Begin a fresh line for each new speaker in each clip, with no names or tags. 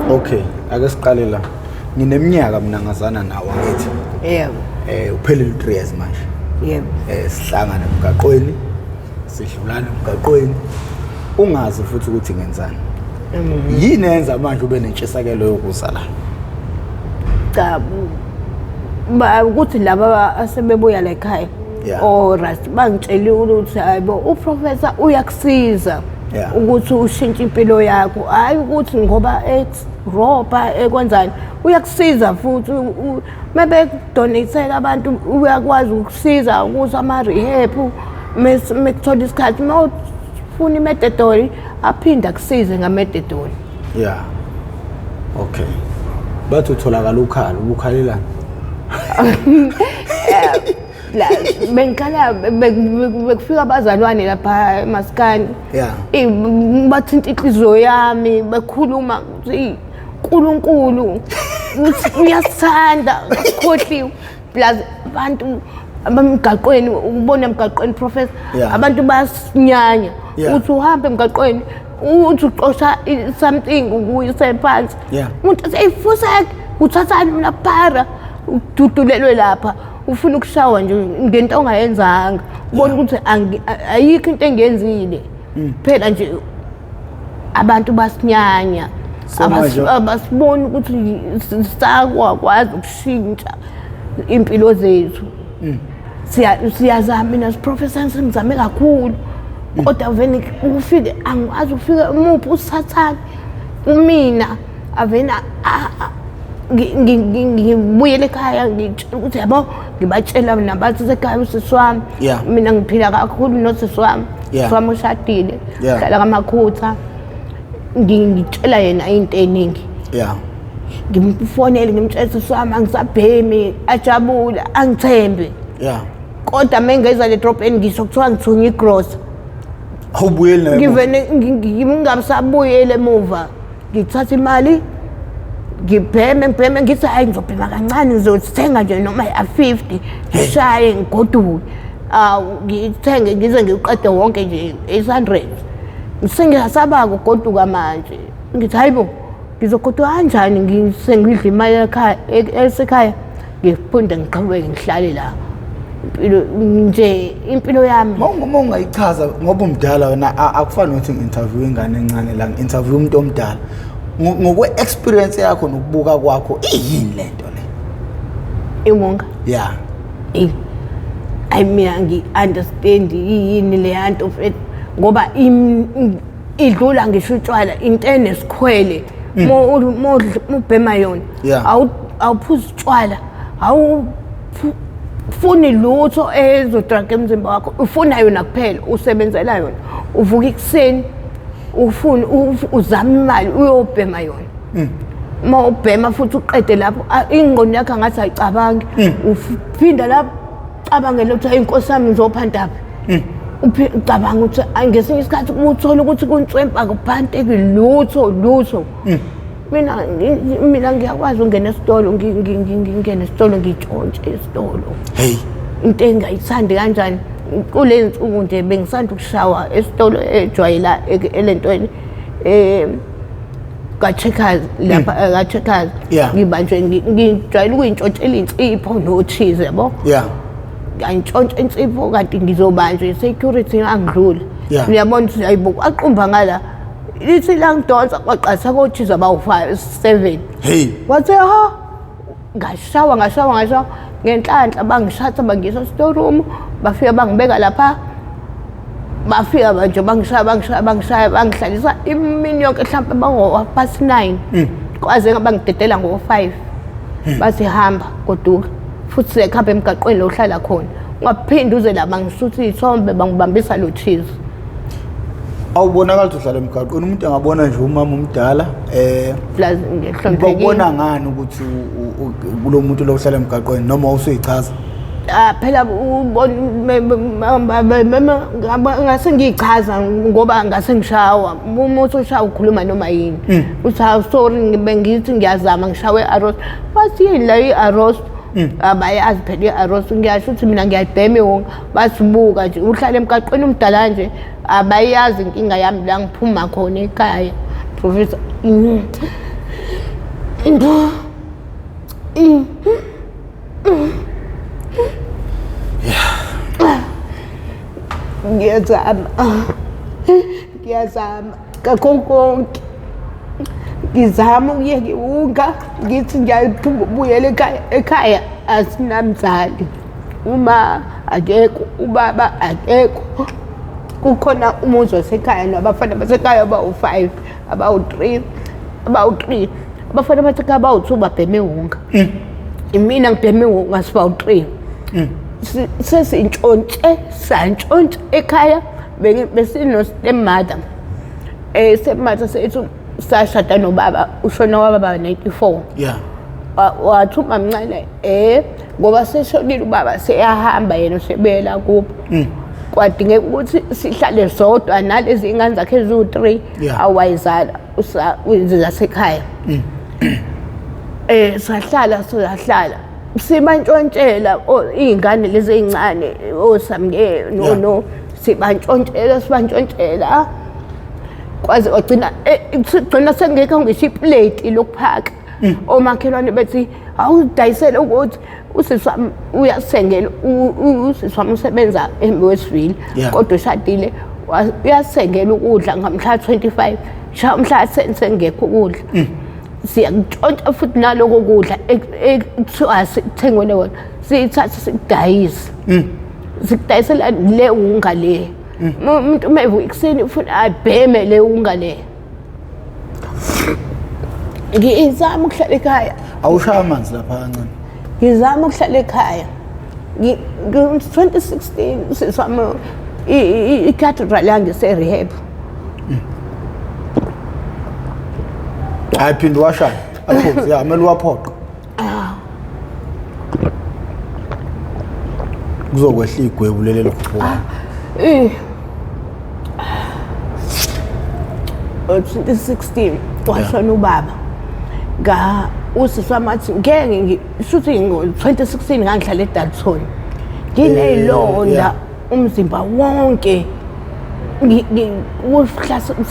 Okay, ake siqale la. Ngineminyaka mina ngazana nawe ngithi.
Yebo.
Uphelele 3 years manje.
Yebo.
Sihlangana emgaqweni, sidlulana emgaqweni. Ungazi futhi ukuthi ngenzani. Yini yenza manje ube nentshisakelo yokuza la?
Cha. Ukuthi laba asebebuya la ekhaya. Right, bangitshela ukuthi hayibo uprofessor uyakusiza ukuthi ushintshe impilo yakho. Hayi ukuthi ngoba ropa ekwenzani uyakusiza futhi maybe donate abantu uyakwazi ukusiza ukuthi ama rehab mekuthola isikhathi mawufuna imededoli aphinda kusize ngamededoli.
Yeah. Okay. Bathi utholakala ukhalelana.
La bengikhala bekufika abazalwane lapha emaskani. Bathinta inhliziyo yami bekhuluma uNkulunkulu uyasithanda ukhohliwe plus abantu abamgaqweni ubona emgaqweni professor abantu bayasinyanya uthi uhambe emgaqweni uthi uqosha something ukuyise phansi umuntu seyifusa uthathani mina para ududulelwe lapha ufuna ukushawa nje ngento ongayenzanga ubona ukuthi ayikho into engenzile phela nje abantu basinyanya abasiboni ukuthi sakwazi ukushintsha impilo zethu siyazama mina siprofessor ngizame kakhulu kodwa vele ufike angazi ufike umuphi usathana umina avena ngibuyele ekhaya ngitshela ukuthi yabo ngibatshela nabathi sekhaya usisi wami mina ngiphila kakhulu nosisi wami wami ushadile hlala kamakhutha ngitshela yena into eningi ngimfonele ngimtshela usisi wami angisabhemi ajabula angithembe kodwa mengeza le drop in ngisho kuthiwa ngithunya igross
awubuyele nayo
ngivene ngingamsabuyele emuva ngithatha imali ngibheme ngithi hayi ngizobhema kancane ngizothenga nje noma ya50 ngishaye ngigoduke ngithenge ngize ngiqede wonke nje 800 ngisengasaba ukugoduka manje ngithi hayibo ngizogoduka kanjani ngisengidla imali ekhaya esekhaya ngiphinde ngiqhubeke ngihlale la impilo yami
uma ungayichaza ngoba umdala wena akufani nokuthi ngi-interview ingane encane la ngi-interview umuntu omdala ngokwe experience yakho nokubuka kwakho yini lento le
iwonga I mina ngi-understand yini le yanto ngoba idlula ngisho utshwala into enesikhwele mubhema yona awuphuzi utshwala ufuni lutho ezodraga emzimba wakho ufuna yona kuphela usebenzela yona uvuka ekuseni ufuna uzama imali uyobhema yona mawubhema futhi uqede lapho ingqondo yakho ngathi ayicabangi uphinda lapho cabangela ukuthi inkosi yami ngizophanda ucabanga ukuthi ngesinye isikhathi uthola ukuthi kuntswempa kuphanteki lutho mina ngiyakwazi ungena esitolo ngingena esitolo ngitshontshe esitolo into engayithandi kanjani kule nsuku nje bengisanda ukushawa esitolo ejwayela elentweni ka-checkers lapha ka-checkers ngibanjwe ngijwayele ukuyintshontshela insipho no-cheese yabo ngiyantshontsha insipho kanti ngizobanjwa i-security angidlula ngiyabona ukuthi hayibo kwaqumba ngala lithi la ngidonsa kwaqasa ko-cheese abawu-7 wathi ngashawa ngenhlanhla bangishatha bangisa storeroom bafika bangibeka lapha bafika manje bangishaya bangihlalisa imini yonke mhlawumbe bango-9 kwaze bangidedela ngo-5 bathi hamba goduka futhi sekhapha emgaqweni lo uhlala khona ungaphinde uze la bangisuthi iy'thombe bangibambisa lo cheese
awubonakala ukuthi uhlala emgaqweni umuntu angabona nje umama omdala ubona ngani ukuthi kulo muntu lo uhlala emgaqweni noma usuyichaza
phela ngase ngiyichaza ngoba ngase ngishawa umuntu oshawa ukhuluma noma yini uthi sorry bengithi ngiyazama ngishawe i-arrost bathi yini la i-arrost abayazi phela i-arrost ngiyasho ukuthi mina ngiyayibhema wonke basibuka nje uhlala emgaqweni umdala nje abayazi inkinga yami la ngiphuma khona ekhaya professor Ngiyazama kakho konke. Ngizama ukuyeka iwunga ngithi ngiyaphuma ubuyele ekhaya asinamzali. Uma akekho ubaba akekho. Kukhona umuzi wasekhaya nabafana basekhaya abawu-5 abawu-3 abafana basekhaya abawu-2 babheme iwunga. Mina ngibheme iwunga sibawu-3. Sesintshontshe santshontshe ekhaya besino-stepmother. Stepmother sethu sashada nobaba ushona wababa 94.
Yeah.
Wathi uma mncane ngoba seshonile ubaba seyahamba yena usebela kubo. Kwadingeka ukuthi sihlale sodwa nalezi ingane zakhe eziwu-3 awayizala zasekhaya. Sahlala sibantshontshela iy'ngane lezi ey'ncane oSamke no sibantshontshela kwaze wagcina sengekho ngisho iplate lokuphaka. Omakhelwane bethi awudayisele ukuthi usisi wami uyasengela usisi wami usebenza eWestville kodwa ushadile uyasengela ukudla ngamhla 25 mhla sengekho ukudla. Siyakutshontsha futhi naloko kudla ekuthiwa sikuthengwele wona siyithatha sikudayisa. Sikudayisela le unga le. Umuntu uma evuka ekuseni ufuna abheme le unga le. Ngizama ukuhlala ekhaya.
Awushaya amanzi lapha kancane.
Ngizama ukuhlala ekhaya. 2016 sisami i-cathedral yange-rehab.
Ayiphinde washaya. Akuphi ya mele waphoqa. Kuzokwehla igwebu leli lokuphuma.
2016 washona ubaba. Usisi wami athi ngeke shuthi ngo-2016 ngangihlala eDalton. Nginey'londa umzimba wonke.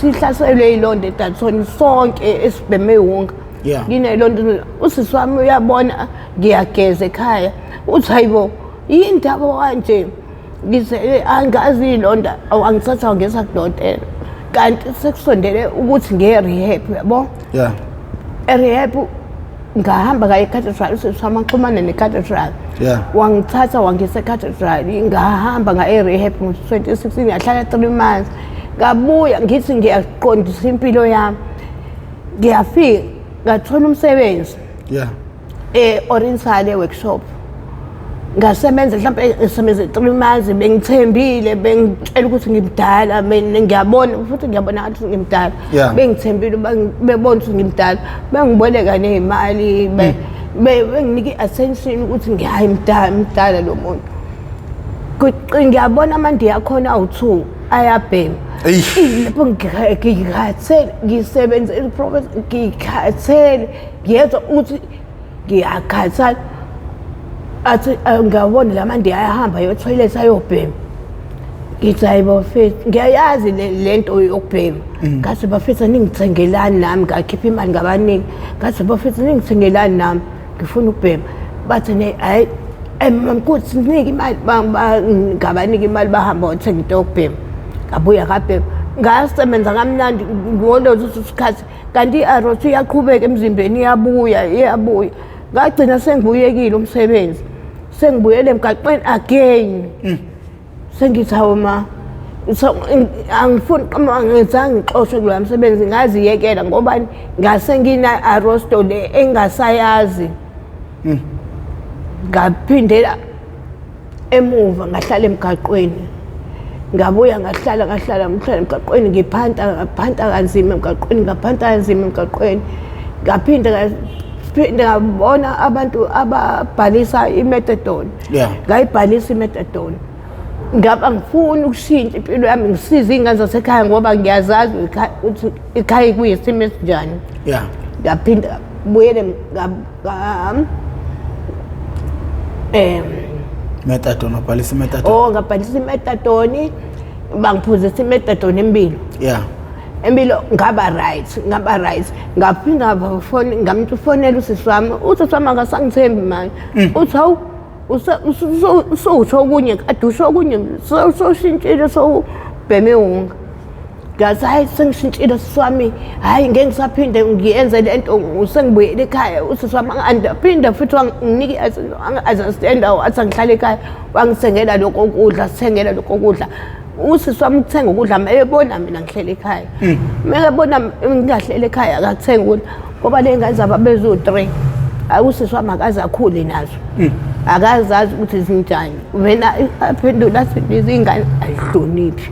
Sihlaselwe iy'londa eDalton sonke esibheme iwunga. Nginey'londa usisi wami uyabona ngiyageza ekhaya. Uthi hayibo yini indaba kanje? Ngize angazi iy'londa awangithatha wangisa kudokotela. Kanti sekusondele ukuthi ngiye-rehab yabo. E-rehab ngahamba ngaye ecathedral usisi wami axhumane necathedral. Wangithatha wangisa ecathedral ngahamba ngaye-rehab ngo-2016 ngahlala 3 months. Ngabuya ngithi ngiyaqondisa impilo yami. Ngiyafika ngathola umsebenzi. Oriental workshop. Ngasebenza mhlawumbe ngisebenze 3 months bengithembile bengitshela ukuthi ngimdala mina ngiyabona futhi ngiyabona ukuthi ngimdala. Bengithembile bebona ukuthi ngimdala bengiboleka nezimali benginike attention ukuthi ngiyimdala lo muntu. Ngiyabona amandi yakhona awu2 ayabhema. Lapho ngikhathele ngisebenza iprofessor ngikhathele ngiyezwa ukuthi ngiyakhathala. Athi ngiyabona lamandi ayahamba yo-toilet ayobhema. Ngithi hayibo mfethu ngiyayazi lento yokubhema. Ngathi bafethu ningithengelani nami ngakhipha imali ngabaningi. Ngathi bafethu ningithengelani nami ngifuna ukubhema. Bathi hayi mkuthi sinike imali ngabanika imali bahamba wathenga into yokubhema. Ngabuya ngabhema. Ngasebenza kamnandi ngolozo isikhathi kanti i-arrows iyaqhubeka emzimbeni iyabuya. Ngagcina sengibuyekile umsebenzi. Sengibuyele emgaqweni again. Sengithi hawu ma angifuni ngizange ngixoshwe kulo msebenzi ngaziyekela ngoba ngase ngina-arosto le engasayazi. Ngaphindela emuva ngahlala emgaqweni. Ngabuya ngahlala emgaqweni ngiphanta kanzima emgaqweni. Ngaphinda ngabona abantu ababhalisa i-methadone. Ngayibhalisa i-methadone. Ngaba ngifuni ukushintsha impilo yami ngisize iy'ngane zasekhaya ngoba ngiyazazi ukuthi ekhaya kuyisimo esinjani. Ngaphinda buyele
methadone ubhalisa i-methadone.
Ngabhalisa i-methadone bangiphuzisa i-methadone embili. empilo ngaba right ngaphinda ngafona ngamfonela usisi wami usisi wami akasangithembi manje uthi hawu usho okunye kade usho okunye soshintshile sobheme unga ngathi hayi sengishintshile sisi wami hayi ngeke ngisaphinde ngiyenze lento sengibuyele ekhaya usisi wami angiphinde futhi wanginike azastenda athi angihlale ekhaya wangisengela lokho kudla sithengela lokho kudla usisi wami ukuthenga ukudla mayebona mina ngihlele ekhaya mayebona ngingahlele ekhaya akathenga ukudla ngoba le ngane zaba bezu 3 usisi wami akaze akhule nazo akazazi ukuthi zinjani wena aphendula athi lezi ingane ayihloniphi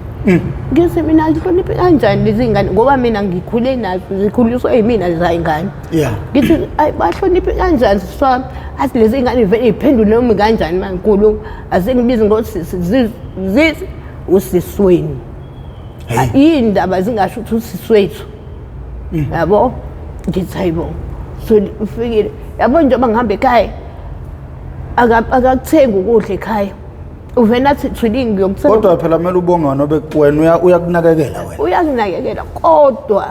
ngise mina ayihloniphi kanjani lezi ingane ngoba mina ngikhule nazo zikhuliswa yimina lezi ingane ngithi ayibahloniphi kanjani sisi wami athi lezi ingane vele iphendule noma kanjani mankulu asengibiza ngokuthi zizi usisweni indaba zingasho ukuthi usiswethu yabo ngithi hayibo so ufikile yabo njengoba ngihamba ekhaya akakuthenga ukudla ekhaya uvena athi thuli ngiyokuthenga
kodwa phela kumele ubonga nobe wena uyakunakekela wena
uyakunakekela kodwa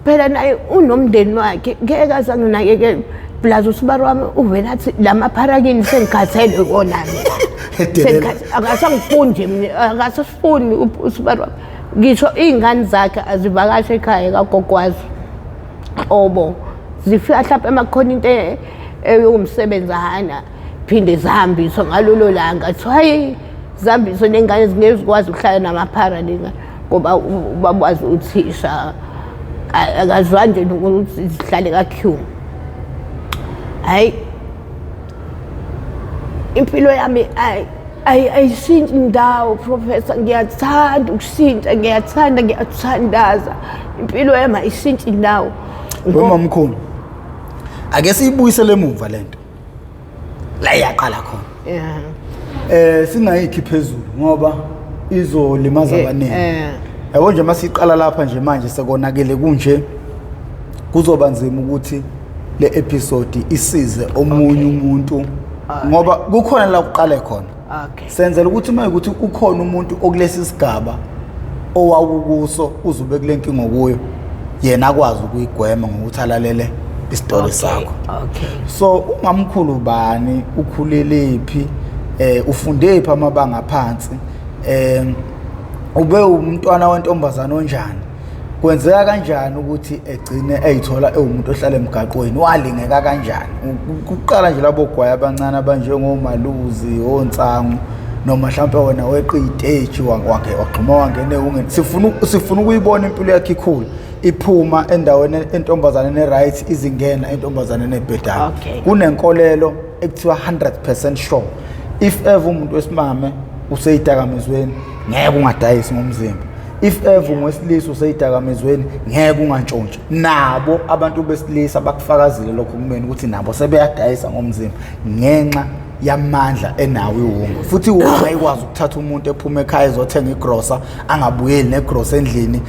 phela naye unomndeni wakhe ngeke azanginakekela plus usibaro wami uvena athi lamapharakini sengikhathele wona mina akasangifundi mina akasafuni usibaro ngisho izingane zakhe azivakashe ekhaya kaGogwazi obo zifika mhlawumbe emakhona into eyomsebenzi ahana phinde zihambiswa ngalolo langa hayi zihambiswe nengane zingezikwazi ukuhlala namaphara lenga ngoba ubabwazi uthisha akazwani nje ukuthi zihlale kaQ hayi impilo yami ayishintsha indawo professor ngiyathanda ukushintsha ngiyathandaza impilo yami ayishintsha indawo
Wema mkhulu ake siyibuyisele emuva lento la yaqala khona singayikhi phezulu ngoba izolimaza abaningi yabo nje masiqala lapha nje manje sekonakele kunje kuzoba nzima ukuthi le episode isize omunye umuntu ngoba kukhona la kuqale khona senzela ukuthi mayekuthi ukhona umuntu okulesi sigaba owawukuso uzobe kule nkingo kuyo yena akwazi ukuyigwema ngokuthi alalele istory sakho so ungamkhulu bani ukhulelephi ufunde phi amabanga phansi ube umntwana wentombazana onjani kwenzeka kanjani ukuthi egcine eyithola ewumuntu ohlala emgaqweni walingeka kanjani ukuqala nje labo gwaya abancane abanjengomaluzi ontsangu noma mhlawumbe wena weqi iteji wakhe wagxuma wangene ungene sifuna ukuyibona impilo yakhe ikhulu iphuma endaweni entombazana ne-right izingena entombazana nebhedana kunenkolelo ekuthiwa 100% sure if ever umuntu wesimame useyidakamizweni ngeke ungadayisi ngomzimba if ever ngwesilisa useyidakamizweni ngeke ungantshontshi nabo abantu besilisa bakufakazile lokho kumeni ukuthi nabo sebeyadayisa ngomzimba ngenxa yamandla enawo iwunga futhi iwunga ikwazi ukuthatha umuntu ephuma ekhaya ezothenga igrosa angabuyeli negrosa endlini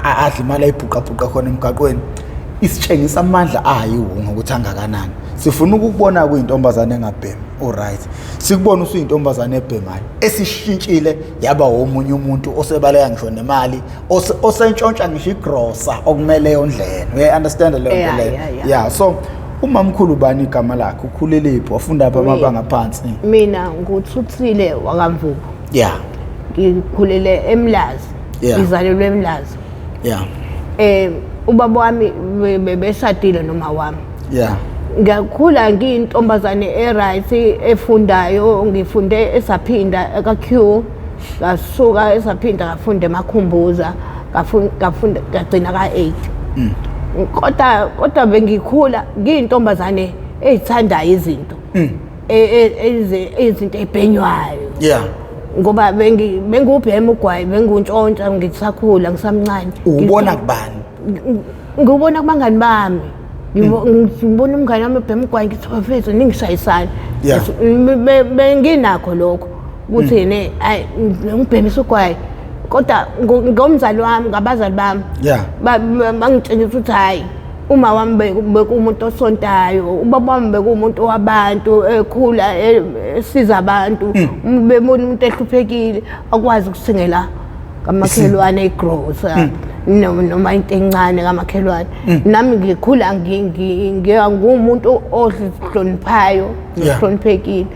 adla imali ayibhuqabhuqa khona emgaqweni isitshengisa amandla ayiwunga ukuthi angakanani sifuna ukubona kuyintombazane engabhemi alright sikubona usuyintombazane ebhemayo esishintshile yaba omunye umuntu osebaleka ngisho nemali osentshontsha ngisho igrosa okumele yondlene we understand le nto yeah so umamkhulu bani igama lakhe ukhulelephi wafunda apha amabanga phansi
mina nguthuthile wakamvubu ngikhulele eMlazi izalelwe eMlazi ubaba wami bebeshadile noma wami ngakhula ngiyintombazane eright efundayo ngifunde esaphinda ekaQ ngasuka esaphinda ngafunda emakhumbuza ngafunda ngagcina ka8 kodwa bengikhula ngiyintombazane ezithandayo izinto izinto ebhenywayo ngoba bengubhema ugwayi benguntshontsha ngisakhula ngisamncane
ubona kubani
ngibona kubangani bami ngibona umngane wami ebhema ugwayi ngithi bafethu ningishayisana benginakho lokho ukuthi ne ayi ngibhemisa ugwayi kodwa ngomzali wami ngabazali bami bangitshela ukuthi hayi uma wami bekumuntu osontayo ubaba wami bekumuntu wabantu ekhula esiza abantu bebona umuntu ehluphekile akwazi ukusingela kamakhelwane igrosa noma into encane kamakhelwane nami ngikhula ngumuntu ohloniphayo ohloniphekile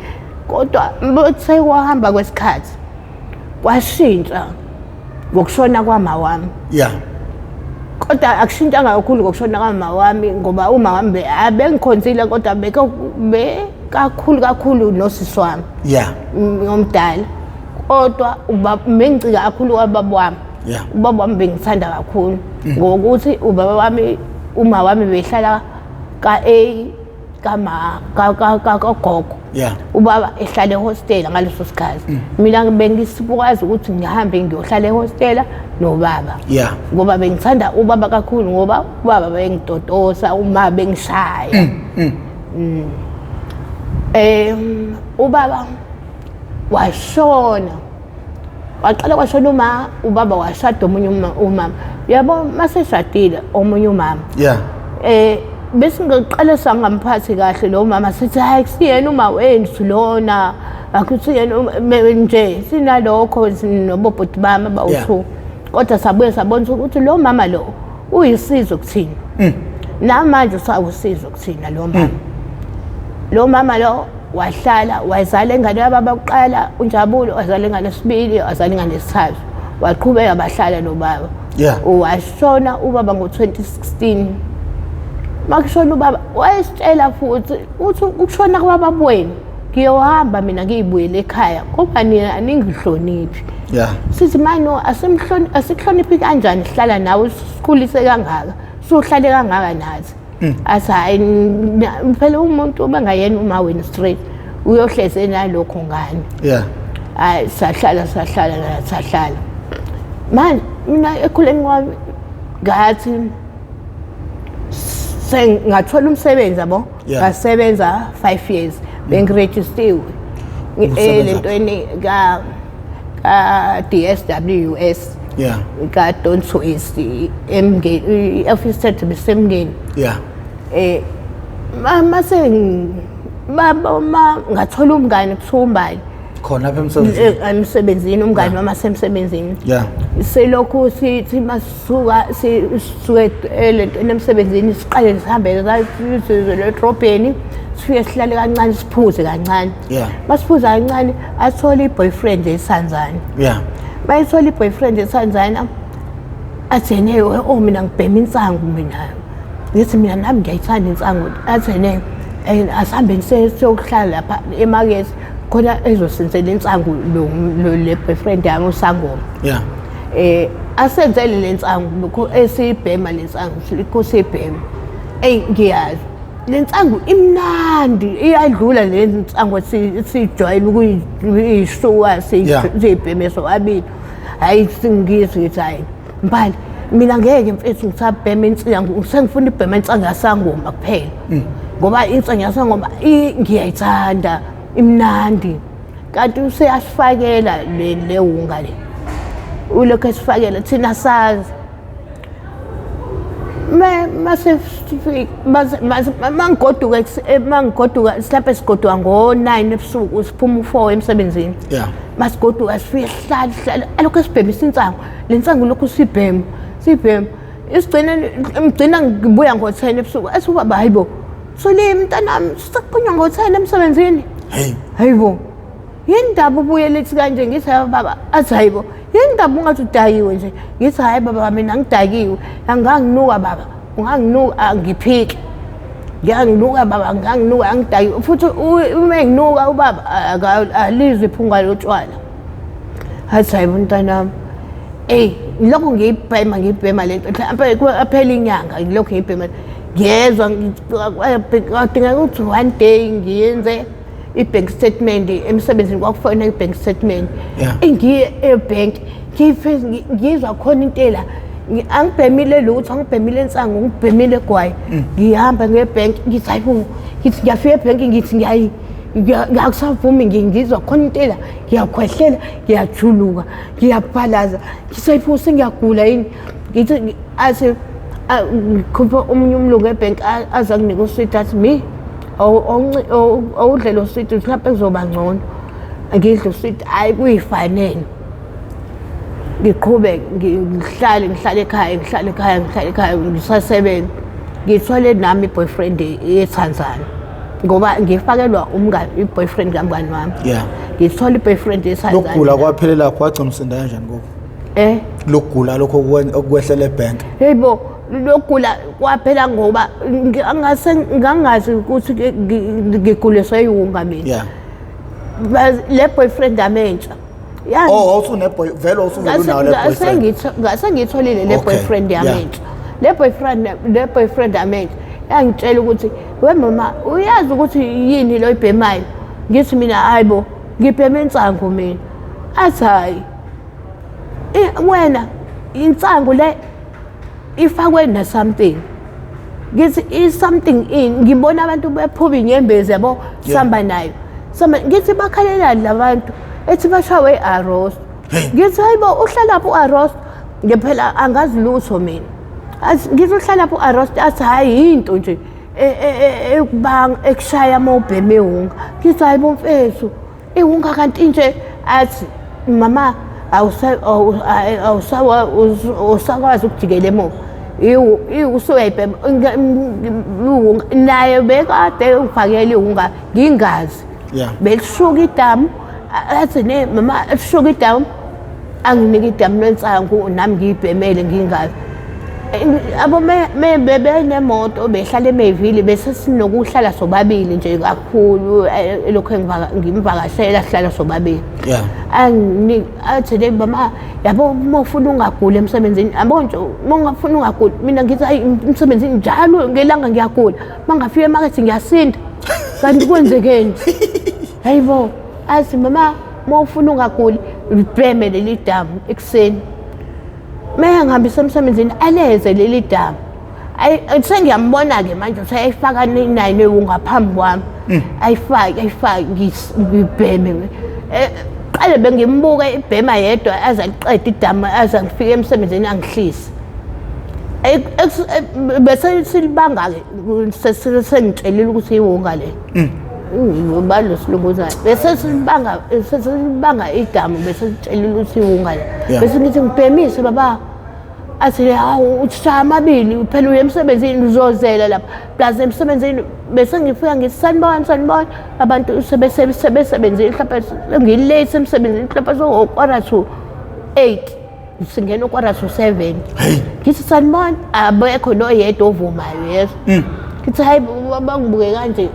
kodwa bese kwahamba kwesikhathi kwashintsha ngokushona kwama wami kodwa akushintshanga kakhulu ngokushona kwama wami ngoba uma wami abengikhonzile kodwa kakhulu nosisi wami ngomdala kodwa mengicika kakhulu kwababa wami ubaba wami bengithanda kakhulu ngokuthi ubaba wami uma wami behlala kagogo ubaba ehlala ehostela ngaleso sikhathi mina bengisikwazi ukuthi ngihambe ngiyohlala ehostela nobaba ngoba bengithanda ubaba kakhulu ngoba ubaba bengitotosa uma bengishaya ubaba washona waqala kwashona ubaba washada omunye umama yabo maseshadile omunye umama bese ngiqala sangamphathi kahle lo mama sithi hayi kusiyena uma wethu lona akusiyena nje sinalokho sinobobhuti bami abawu2 kodwa sabuye sabona ukuthi lo mama lo uyisizo kuthina namanje usawusizo kuthina lo mama lo wahlala wazala ingane yababa kuqala uNjabulo wazala ingane yesibili wazala ingane yesithathu waqhubeka bahlala nobaba washona ubaba ngo2016 makushona ubaba wayesitshela futhi uthi ukushona kwababa wenu ngiyohamba mina ngiyibuyele ekhaya ngoba nina aningihloniphi sithi mano asihloniphi kanjani sihlala nawe sikhulise kangaka sohlale kangaka nathi asayi phela umuntu obangayena uma wena straight uyohleze nalokho ngani hayi sahlala manje mina ekhuleni kwami ngathi sengathola umsebenzi yabo ngasebenza 5 years bengiregistiwe lentweni ka DSWS ka Don't Twist emngeni office set besemngeni mama ngathola umngane kusumbali
khona apha
emsebenzini umngane mama semsebenzini selokhu sithi masuka sisuke lentweni emsebenzini siqale sihambe le drobheni sifike sihlale kancane siphuze kancane masiphuza kancane athola iboyfriend eSanzana bayithola iboyfriend eSanzana athene mina ngibhema insangu mina ngithi mina nami ngiyayithanda insangu athene asihambe siyohlala lapha emakethe khona ezosenzela insangu le boyfriend yami uSangoma asenzele lensangu esibhema lensangu sikosibhema ngiyazi lensangu imnandi iyadlula lensangu sijwayele ukuyishuka sibheme sobabili hayi singizwe ukuthi hayi mbali mina ngeke mfethu ngisabhema insangu sengifuna ibhema insangu yaSangoma kuphela ngoba insangu yaSangoma ngiyayithanda imnandi kanti useyasifakela le unga le ulokho esifakela thina sazi mangigoduka silapha sigoduka ngo9 ebusuku siphuma u4 emsebenzini masigoduka sifike sihlala alokho sibhemisa insangu lensangu lokho sibhema isigcina ngibuya ngo10 ebusuku esubaba hayibo sole mntanami sisakuphunywa ngo10 emsebenzini hayibo yindaba ubuye lethi kanje ngithi baba athi hayibo yindaba ungathi udayiwe nje ngithi hayi baba mina ngidakiwe anganginuka baba unganginuka angiphiki ngiyanginuka baba nganginuka angidakiwe futhi uma nginuka ubaba alizwe iphunga lotshwala athi hayibo mntanami lokho ngiyibhema lento aphela inyanga lokho ngiyibhema ngiyezwa ngadinga ukuthi one day ngiyenze i-bank statement emsebenzini kwakufona i-bank statement ngiye e-bank ngizwa khona intela angibhemile lutho angibhemile insangu ngibhemile egwayi ngihamba nge-bank ngithi hayibo ngithi ngiyafika e-bank ngithi ngiyakusavumi ngizwa khona intela ngiyakhwehlela ngiyajuluka ngiyaphalaza ngithi hayibo sengiyagula yini ngithi athi ngikhupha omunye umlungu e-bank aza kunika usweet athi mi awudlela usweet mhlawumbe kuzoba ngcono ngidla usweet hayi kuyifanele ngiqhubeke ngihlale ekhaya ngisasebenza ngithole nami i-boyfriend eTanzania ngoba ngifakelwa i-boyfriend kamngani wami ngithola i-boyfriend eTanzania
lokugula kwaphelela kwagcina usinda kanjani ngoku lokugula lokho okukwehlela ebhenki
yebo lokugula kwaphela ngoba ngangazi ukuthi ngiguliswe yiwunga mina le boyfriend amentsha
vele usuvele unawo le boyfriend
ngasengitholile le boyfriend yamentsha le boyfriend amentsha yangitshela ukuthi we mama uyazi ukuthi yini lo ibhemayo ngithi mina hayibo ngibhema insangu mina athi hayi wena insangu le ifakwe na something ngithi is something in ngibona abantu bephuba inyembezi yabo samba nayo ngithi bakhalelani labantu ethi bashawe i-arroz ngithi hayibo uhlala lapho u-arroz ngiphela angazi lutho mina ngithi uhlala lapho u-arroz athi hayi into nje ekushaya uma ubheme ihunga ngithi hayibo mfethu ihunga kanti nje athi mama awusakwazi ukujikela emuva usuyayibhema naye bekade ufakele ihunga ngingazi belishuka idamu athi ne mama lishuka idamu anginike idamu lwensangu nami ngiyibhemele ngingazi abo bebenemoto behlala emevili bese sinokuhlala sobabili nje kakhulu lokho ngimvakashela sihlala sobabili athi le mama yabo uma ufuna ungagula emsebenzini yabo nje uma ungafuna ungagula mina ngithi hayi emsebenzini njalo ngelanga ngiyagula mangafika emakethe ngiyasinda kanti kwenzekeni hayibo athi mama uma ufuna ungaguli ubheme leli damu ekuseni maya ngihambisa emsebenzini aleze leli damu sengiyambona-ke manje usayayifaka nayine ngaphambi kwami ayifake ngibheme qale bengimbuka ibhema yedwa aze aliqeda idamu aze ngifike emsebenzini angihlisi bese silibanga-ke sengitshelile ukuthi iwunga le balo silunguzayo bese silibanga idamu bese sitshelile ukuthi iwunga le bese ngithi ngibhemise baba athi hawu uthishaya amabili phela uye emsebenzini uzozela lapha plus emsebenzini bese ngifika ngithi sanibona abantu sebesebenzile mhlawumbe ngilate emsebenzini mhlawumbe so-quarter to 8 singena u-quarter to 7 ngithi sanibona abekho noyedwa ovumayo yeso ngithi hayi bangibuke kanje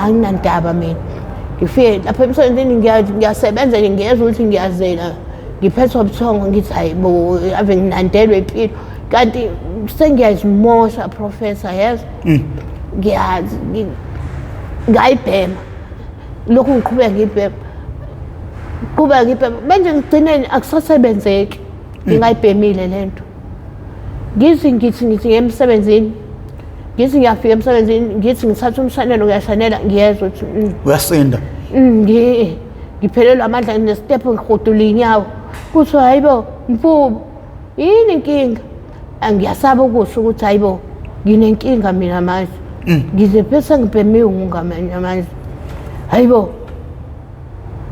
anginandaba mina ngifike lapha emsebenzini ngiyasebenza ngiyezwa ukuthi ngiyazela ngiphethwe ubuthongo ngithi hayi bo ave nginandelwe impilo kanti sengiyazimosha professor yeso ngayibhema lokhu ngiqhubeka ngibhema manje ngigcineni akusasebenzeki ngingayibhemile lento ngithi emsebenzini ngithi ngiyafika emsebenzini ngithi ngithatha umshanelo ngiyashanela ngiyezwa ukuthi
uyasinda
ngiphelelwa amandla nesitepu ngihudula inyawo kuthi hayibo mfubu yini inkinga ngiyasaba ukusho ukuthi hayibo nginenkinga mina manje ngize phese ngibheme ihunga manje hayibo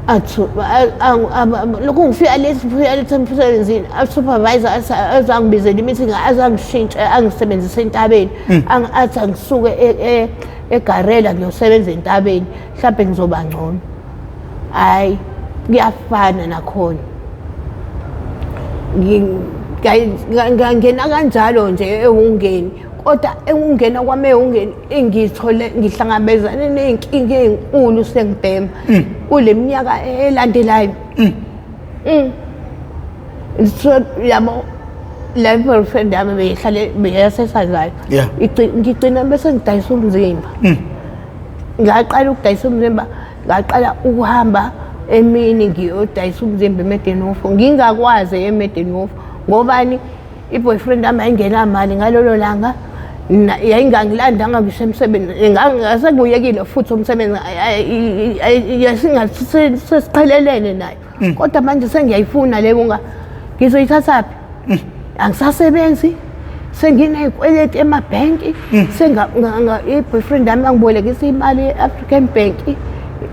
athu lokhu ngifika lethi emsebenzini supervisor azangibizela imeeting azangishintsha angisebenzise entabeni athi angisuke egarela ngiyosebenza entabeni mhlawumbe ngizoba ngcono hayi kuyafana nakhona ngangena kanjalo nje ehungeni kodwa ewungena kwami ehungeni engithole ngihlangabezane ney'nkinga ey'nkulu sengibhema kule minyaka elandelayo yabo la boyfriend yami beyasesazayo ngigcina bese ngidayisa umzimba ngaqala ukudayisa umzimba ngaqala ukuhamba emini ngiyodayisa umzimba eMedenhof ngingakwazi eMedenhof ngobani i-boyfriend yami ayingenamali ngalolo langa yayingangilandanga ngisho emsebenzini ngasengiyekile futhi umsebenzi sesiqhelelene nayo kodwa manje sengiyayifuna le bunga ngizoyithathaphi angisasebenzi senginey'kweleti emabhenki i-boyfriend yami angibolekisa imali e-African Bank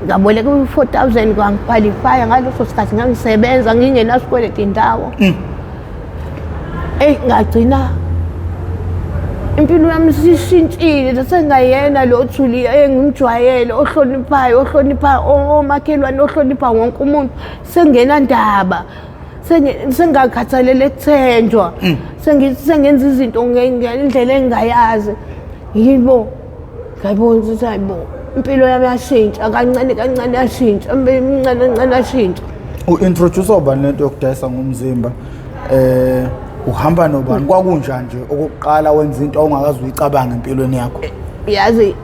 ngaboleka u-4,000 kwangiqualifya ngaleso sikhathi ngangisebenza ngingenasikweleti indawo. Ngagcina impilo yami sishintshile sengayena lo Thuli engimjwayele ohloniphayo omakhelwane ohlonipha wonke umuntu sengena ndaba sengakhathalele ekuthenjwa sengenza izinto ngendlela engingayazi yibo ngayibona ukuthi hayibo impilo yami yashintsha kancane yashintsha kancane yashintsha.
U-introduce ubani lento yokudayisa ngomzimba uhamba nobani kwakunjani nje okokuqala wenza into ongakazi uyicabanga empilweni yakho?
Yazi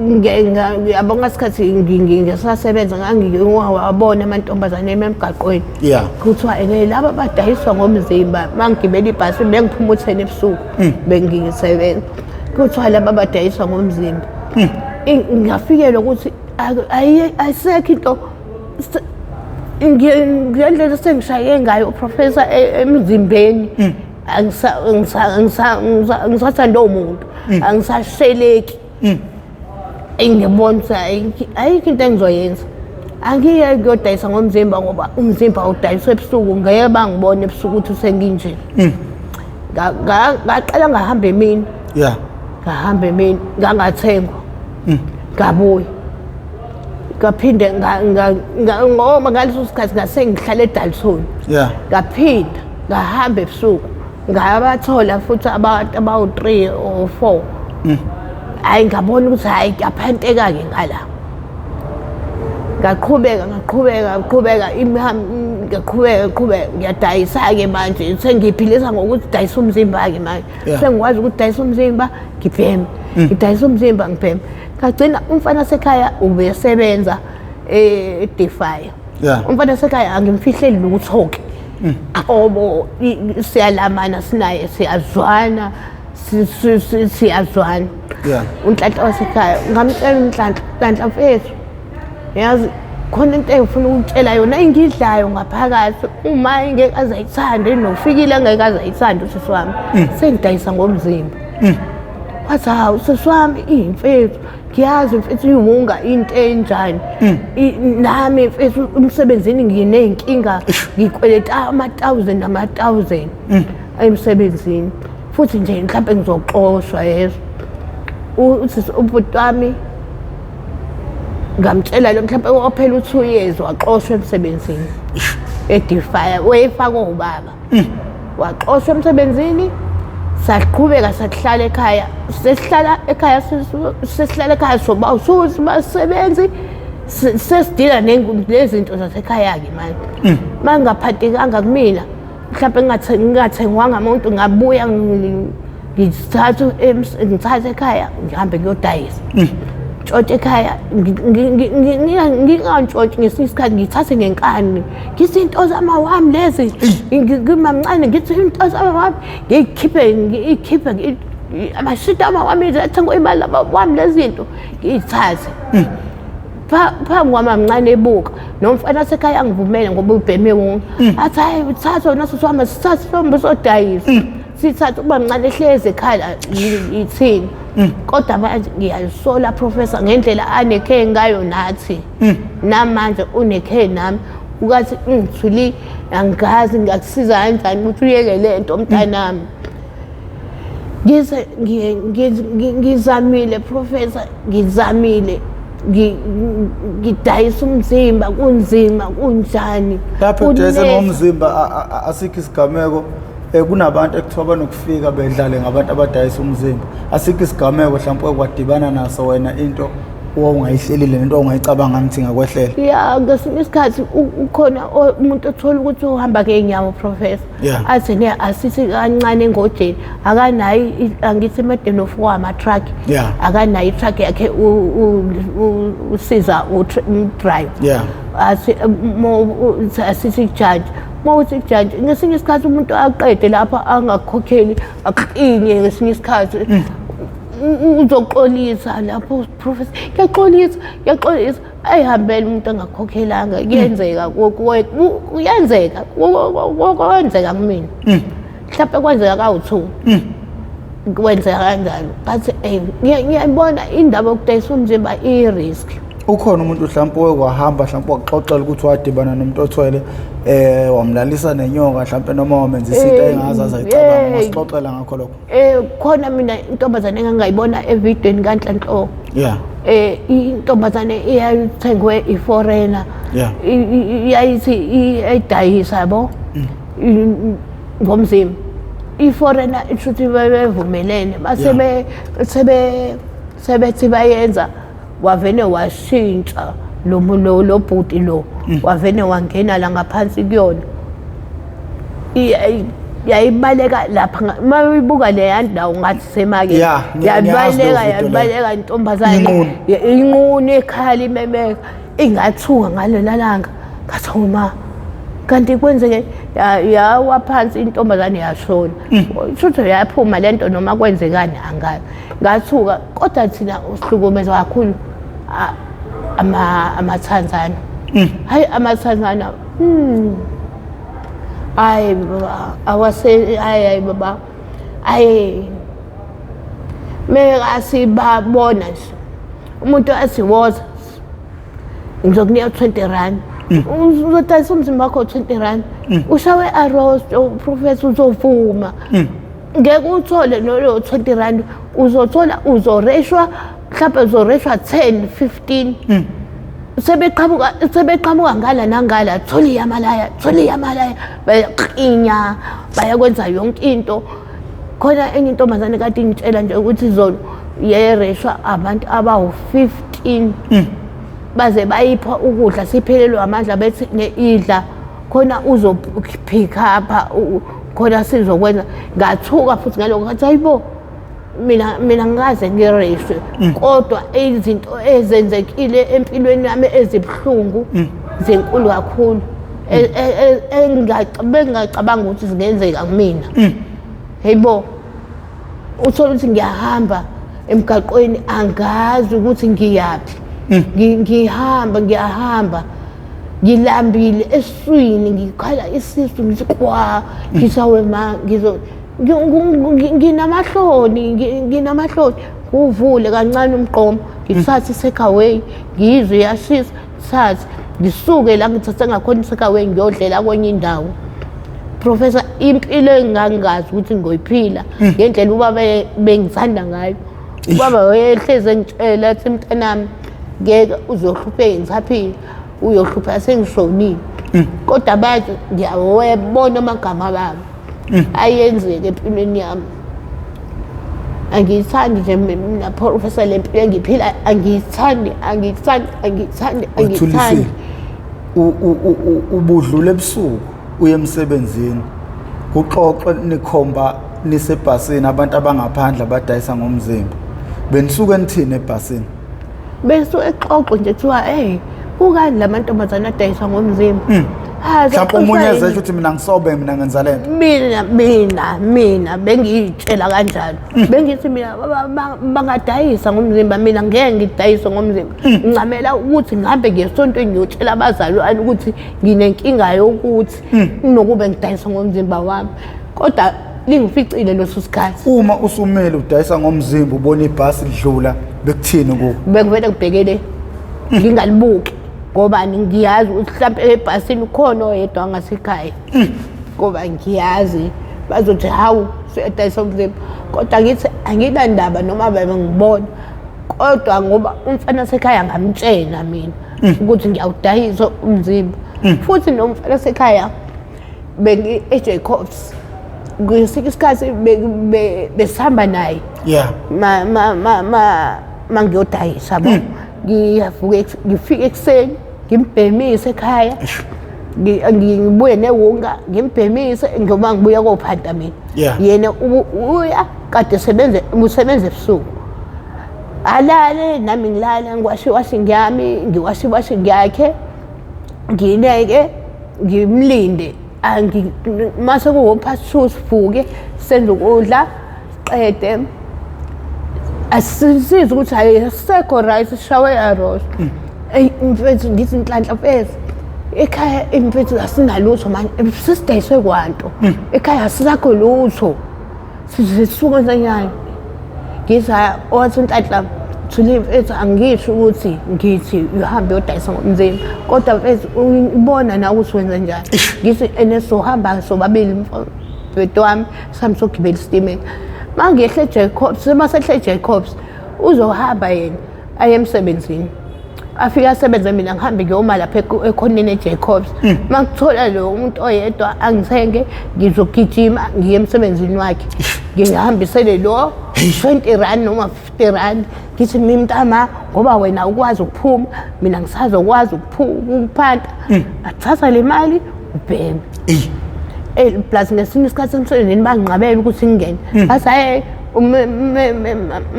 ngiyabonga isikhathi ngisasebenza ngangiwabona amantombazane emgaqweni kuthiwa laba badayiswa ngomzimba mangigibela ibhasi bengiphuma u-10 ebusuku bengisebenza kuthiwa laba badayiswa ngomzimba. Ngafikelwa ukuthi ayisekho into ngendlela sengishaye ngayo Professor emzimbeni angisathanda umuntu angisasheleki ngibona ukuthi ayikho into engizoyenza angiye kuyodayisa ngomzimba ngoba umzimba udayiswa ebusuku ngeke bangibone ebusuku ukuthi usenginje. Ngaqala ngahamba emini ngangathengwa ngabuya ngaphinde ngoba ngaleso sikhathi ngasengihlala eDalton ngaphinda ngahamba ebusuku ngabathola futhi abantu abawu-3 or 4 hayi ngabona ukuthi hayi kuyaphanteka-ke ngala ngaqhubeka ngiyadayisa-ke manje sengiphilisa ngokuthi dayisa umzimba-ke manje sengikwazi ukuthi dayisa umzimba ngibheme ngidayisa umzimba ngibheme ngagcina umfana sekhaya ubesebenza eDefy. Umfana sekhaya angimfihleli lutho-ke obo siyalamana sinaye siyazwana uNhlanhla wasekhaya ngamtshela uNhlanhla mfethu yazi khona into engifuna ukutshela yona engidlayo ngaphakathi uma engeke azayithande nofikile angeke azayithande usisi wami sengidayisa ngomzimba. Wathi hawu usisi wami imfethu ngiyazi mfethu iwunga into enjani nami mfethu umsebenzini nginey'nkinga ngikweleta ama-1,000 emsebenzini futhi nje mhlawumbe ngizoxoshwa yezo. Ubhuti wami ngamtshela lo mhlawumbe waphela u2 years waxoshwa emsebenzini eDefy wayefakwa ubaba waxoshwa emsebenzini saqhubeka sahlala ekhaya sesihlala ekhaya soba usuthi basebenzi sesidila nezinto zasekhaya-ke manje mangaphathekanga kumina mhlawumbe ngingathengwanga umuntu ngabuya ngithathe ekhaya ngihambe ngiyodayisa ntshontshe ekhaya ngingantshontshe ngesinye isikhathi ngithathe ngenkani ngithi into zamawami lezi ngimamncane ngithi into zamawami ngiyikhiphe amashiti amawami athengwa imali wami lezi zinto ngiyithathe phambi kwamamncane ebuka nomfana sekhaya angivumele ngoba ubheme wonke athi hayi uthatha wona sisi wami sithathe sihambe sodayisa sithatha uba mncane ehlezi ekhaya ithini kodwa manje ngiyayisola Professor ngendlela anekhe ngayo nathi namanje unekhe nami ukathi ngithuli angazi ngakusiza kanjani ukuthi uyeke lento mntanami ngizamile Professor ngizamile ngidayisa umzimba kunzima kunjani
lapho udayisa ngomzimba asikho isigameko kunabantu ekuthiwa banokufika bedlale ngabantu abadayisa umzimba asikho isigameko mhlawumbe kwadibana naso wena into owawungayihlelile nento ongayicabanga ngithi ngakwehlela
ngesinye isikhathi ukhona umuntu othola ukuthi uhamba ngeenyawo Professor athi ne asithi kancane engojeni akanayo angithi emedeni of kwama-truck akanayo i-truck yakhe usiza drive asithi judge mawuthi judge ngesinye isikhathi umuntu aqede lapha angakhokheli aqinye ngesinye isikhathi uzoxolisa lapho Professor ngiyaxolisa ayihambele umuntu angakhokhelanga kuyenzeka kwenzeka kumina mhlawumbe kwenzeka kawu-2 kwenzeka kanjalo but ngiyayibona indaba yokudayisa umzimba iyi-risk
ukhona umuntu mhlawumbe wahamba mhlawumbe waxoxela ukuthi wadibana nomuntu othwele wamlalisa nenyoka mhlawumbe noma wamenza izinto engazazi ayicabanga wasixoxela ngakho lokho
khona mina intombazane engangayibona evidweni kaNhlanhlo
yeah
intombazane iyayithengwe iforeigner yayithi idayisa yabo ngomzimba iforeigner ishuthi bevumelene base sebethi bayenza wavene washintsha lo bhuti lo wavene wangena la ngaphansi kuyona yayibaleka lapha mayibuka le ndawo ngathi semake yabaleka intombazane inquni ekhala imemeka ingathuka ngalela langa ngathoma kanti kwenzeke yawa phansi intombazane yashona shutho yaphuma lento noma kwenzekani angazi ngathuka kodwa thina usihlukumeza kakhulu amaThanzania hayi amaThanzania hayi baba awase hayi baba hayi asibabona nje umuntu asiwoza ngizokunika 20 rand uzothatha umzimba wakho 20 rand ushawe arroz professor uzovuma ngeke uthole lo 20 rand uzothola uzoreshwa mhlawumbe uzoreshwa 10 15 sebeqhamuka ngala nangala tholi yamalaya bayaqinya bayakwenza yonke into khona enye intombazane kade ingitshela nje ukuthi izolo yereshwa abantu abawu15 baze bayipha ukudla siphelelwe amandla bethi neidla khona uzopick up khona sizokwenza ngathuka futhi ngaloko ngathi hayibo mina ngikaze ngireshwe kodwa izinto ezenzekile empilweni yami ezibhlungu zenkulu kakhulu engingacabanga ukuthi zingenzeka kumina hayibo uthola ukuthi ngiyahamba emgaqweni angazi ukuthi ngiyaphi ngiyahamba ngilambile eswini ngikhala isisu ngiqwa ngisawe nginamahloni kuvule kancane umqomo ngithatha isekaway ngizwe yashisa thatha ngisuke la ngithatha ngakhona isekaway ngiyodlela kwenye indawo professor impilo engangazi ukuthi ngoyiphila ngendlela ubaba bengithanda ngayo ubaba wayehleze ngitshela ethi mntanami ngeke uzohlupheka ngisaphila uyohlupha sengishonile kodwa bathi ngiyawebona amagama babo ayenzeke empilweni yami angiyithandi nje mina professor lempilo engiphila angiyithandi
ubudlule ebusuku uye emsebenzini uxoxe nikhomba nisebhasini abantu abangaphandle abadayisa ngomzimba benisuke nithini ebhasini
besu exoxo nje kuthiwa ukani lamantombazane adayisa ngomzimba
mhlawumbe umunye ezesho ukuthi mina ngisobe mina ngenza lento
mina bengiyitshela kanjalo bengithi mina bangadayisa ngomzimba mina ngeke ngidayise ngomzimba ngicamela ukuthi ngihambe ngesontweni ngiyotshela abazalwane ukuthi nginenkinga yokuthi kunokube ngidayisa ngomzimba wami kodwa lingificile leso sikhathi
uma usumele udayisa ngomzimba ubona ibhasi lidlula bekuthini ku
bekuvele kubhekele ngingalibuki ngoba ngiyazi ukuthi mhlawumbe ebhasini ukhona oyedwa ngasekhaya ngoba ngiyazi bazothi hawu suyadayisa umzimba kodwa ngithi anginandaba noma bengibona kodwa ngoba umfana sekhaya ngamtshela mina ukuthi ngiyawudayisa umzimba futhi nomfana sekhaya bengi-Jacobs ngisike isikhathi besihamba naye mangiyodayisa bo ngifike ekuseni ngimbhemise ekhaya ngibuye newunga ngimbhemise ngoba ngibuya kophanda mina yena uya kade usebenza ebusuku alale nami ngilala ngiwashi ngiyakhe ngineke ngimlinde mase kuwopha-2 sivuke senze ukudla qede asisizi ukuthi ayisekho right sishawe arroz mfethu ngithi nhlanhla mfethu ekhaya mfethu asinalutho manje sisidayiswe kwanto ekhaya asisakho lutho sisuke nzanyana ngithi wathi nhlanhla to live ethi angisho ukuthi ngithi uhambe uyodayisa ngomzimba kodwa mfethu ubona na ukuthi wenza njani ngithi enesohamba sobabili mfethu wami sami sogibela isitimela mangehle Jacobs semasehle Jacobs uzohamba yena aye emsebenzini afika asebenze mina ngihambe ngiyoma lapha ekhoneni eJacobs makuthola lo umuntu oyedwa angithenge ngizogijima ngiye emsebenzini wakhe ngihambisele lo 20 rand noma 50 rand ngithi mimntama ngoba wena ukwazi ukuphuma mina ngisazokwazi ukuphanta athatha le mali ubheme plus ngesinye isikhathi emsebenzini banginqabela ukuthi ngingene basa hey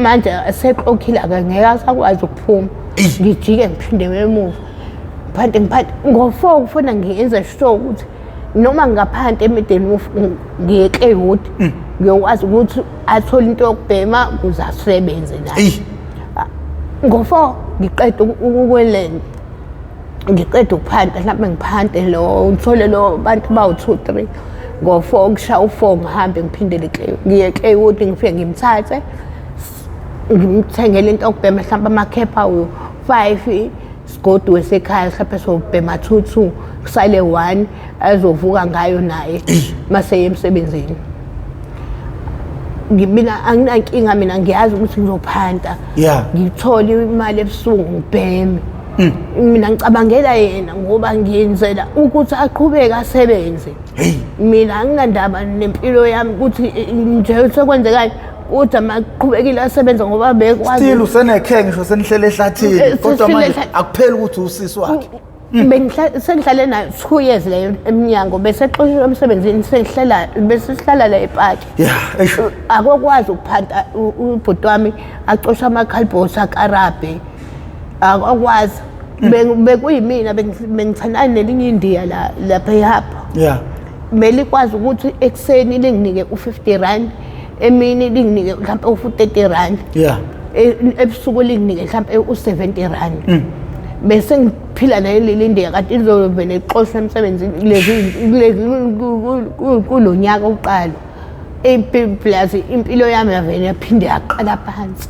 manje aseqokhila ngeke asakwazi ukuphuma ngijike ngiphinde emuva phante ngo4 kufuna ngiyenze sure ukuthi noma ngaphanta emideni ngiyeke ukuthi ngiyokwazi ukuthi athole into yokubhema ukuze asebenze naye ngo4 ngiqeda ukwelela ngiqeda ukuphanta mhlawumbe ngiphante lo ngithole lo bantu bawu2 3 ngo4 kushaya u4 ngihambe ngiphindele ngiyeke ukuthi ngifike ngimthathe ngimthengele into yokubhema mhlawumbe amakhepha awu5 sigodi wesekhaya mhlawumbe sobhema 2 kusale 1 azovuka ngayo naye mase emsebenzini mina anginankinga mina ngiyazi ukuthi ngizophanta ngithole imali ebusuku ngibheme mina ngicabangela yena ngoba ngiyenzela ukuthi aqhubeke asebenze mina anginandaba nempilo yami ukuthi nje sekwenzekani ukuthi amaqhubekile asebenza ngoba bekwazi
still usenekhe ngisho senihlele ehlathini kodwa manje akupheli ukuthi usisi wakhe
sengihlale nayo 2 years leyo eminyango bese exoshwe emsebenzini besihlala la epaki akokwazi ukuphanta ubhuti wami acosha amakhalibhosi akarabe akokwazi bekuyimina bengithandana nelinye indiya lapha Ehamba melikwazi ukuthi ekseni linginike u50 rand emini linginike mhlawumbe u30 rand ebusuku linginike mhlawumbe u70 rand bese ngiphila nayo leli ndiya kanti izovele ixoshwe emsebenzini lezi kulonyaka uqalo plus impilo yami yavele yaphinde yaqala phansi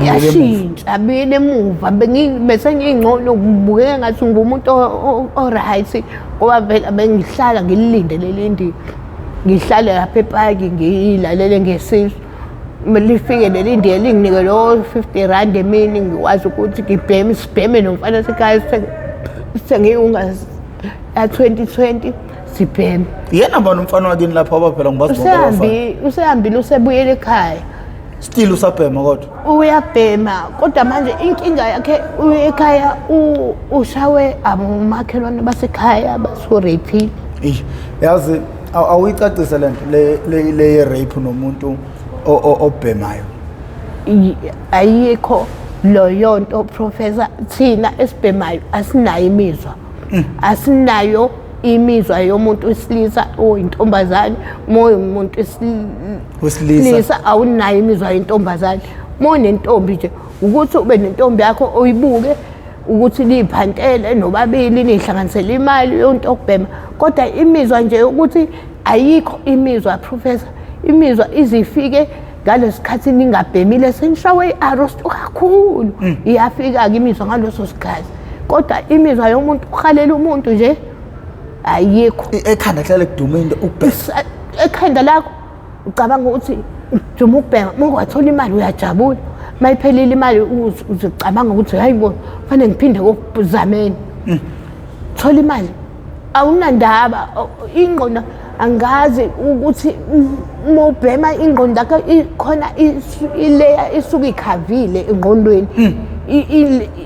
yashintsha abuyele emuva bese ngingcono kubukeka ngathi ngumuntu oright ngoba vele bengihlala ngilinde leli ndiya ngihlale lapha epaki ngiyilalele ngesizo lifike leli ndiya linginike lo 50 rand emini ngikwazi ukuthi sibheme nomfana sekhaya sengiunga ya 2020 sibheme
yena bani umfana wakini lapha abaphela ngibazi
usehambile usebuyele ekhaya
still usabhema kodwa
uyabhema kodwa manje inkinga yakhe ekhaya ushawe abomakhelwane basekhaya basorapile
yazi awuyicacise lento le rape nomuntu obhemayo
ayikho lo yonto professor thina esibhemayo asinayo imizwa asinayo imizwa yomuntu wesilisa oyintombazane moyo umuntu wesilisa awunayo imizwa yentombazane monentombi nje ukuthi ube nentombi yakho oyibuke ukuthi liphantele nobabili nihlanganisele imali yonto yokubhema kodwa imizwa nje ukuthi ayikho imizwa professor imizwa izifike ngalesikhathi ningabhemile senishawe iarrest kakhulu iyafika ke imizwa ngaloso sikhathi kodwa imizwa yomuntu ukhalela umuntu nje ayikho
ekhanda hlale kudumile ukubhema
ekhanda lakho ucabanga ukuthi ujuma ukubhema mawathola imali uyajabula mayiphelile imali uzicabanga ukuthi hayibo fanele ngiphinde kokuzameni thola imali awunandaba ingqondo angazi ukuthi mobhema ingqondo yakho ikhona ileya isuka ikhavile engqondweni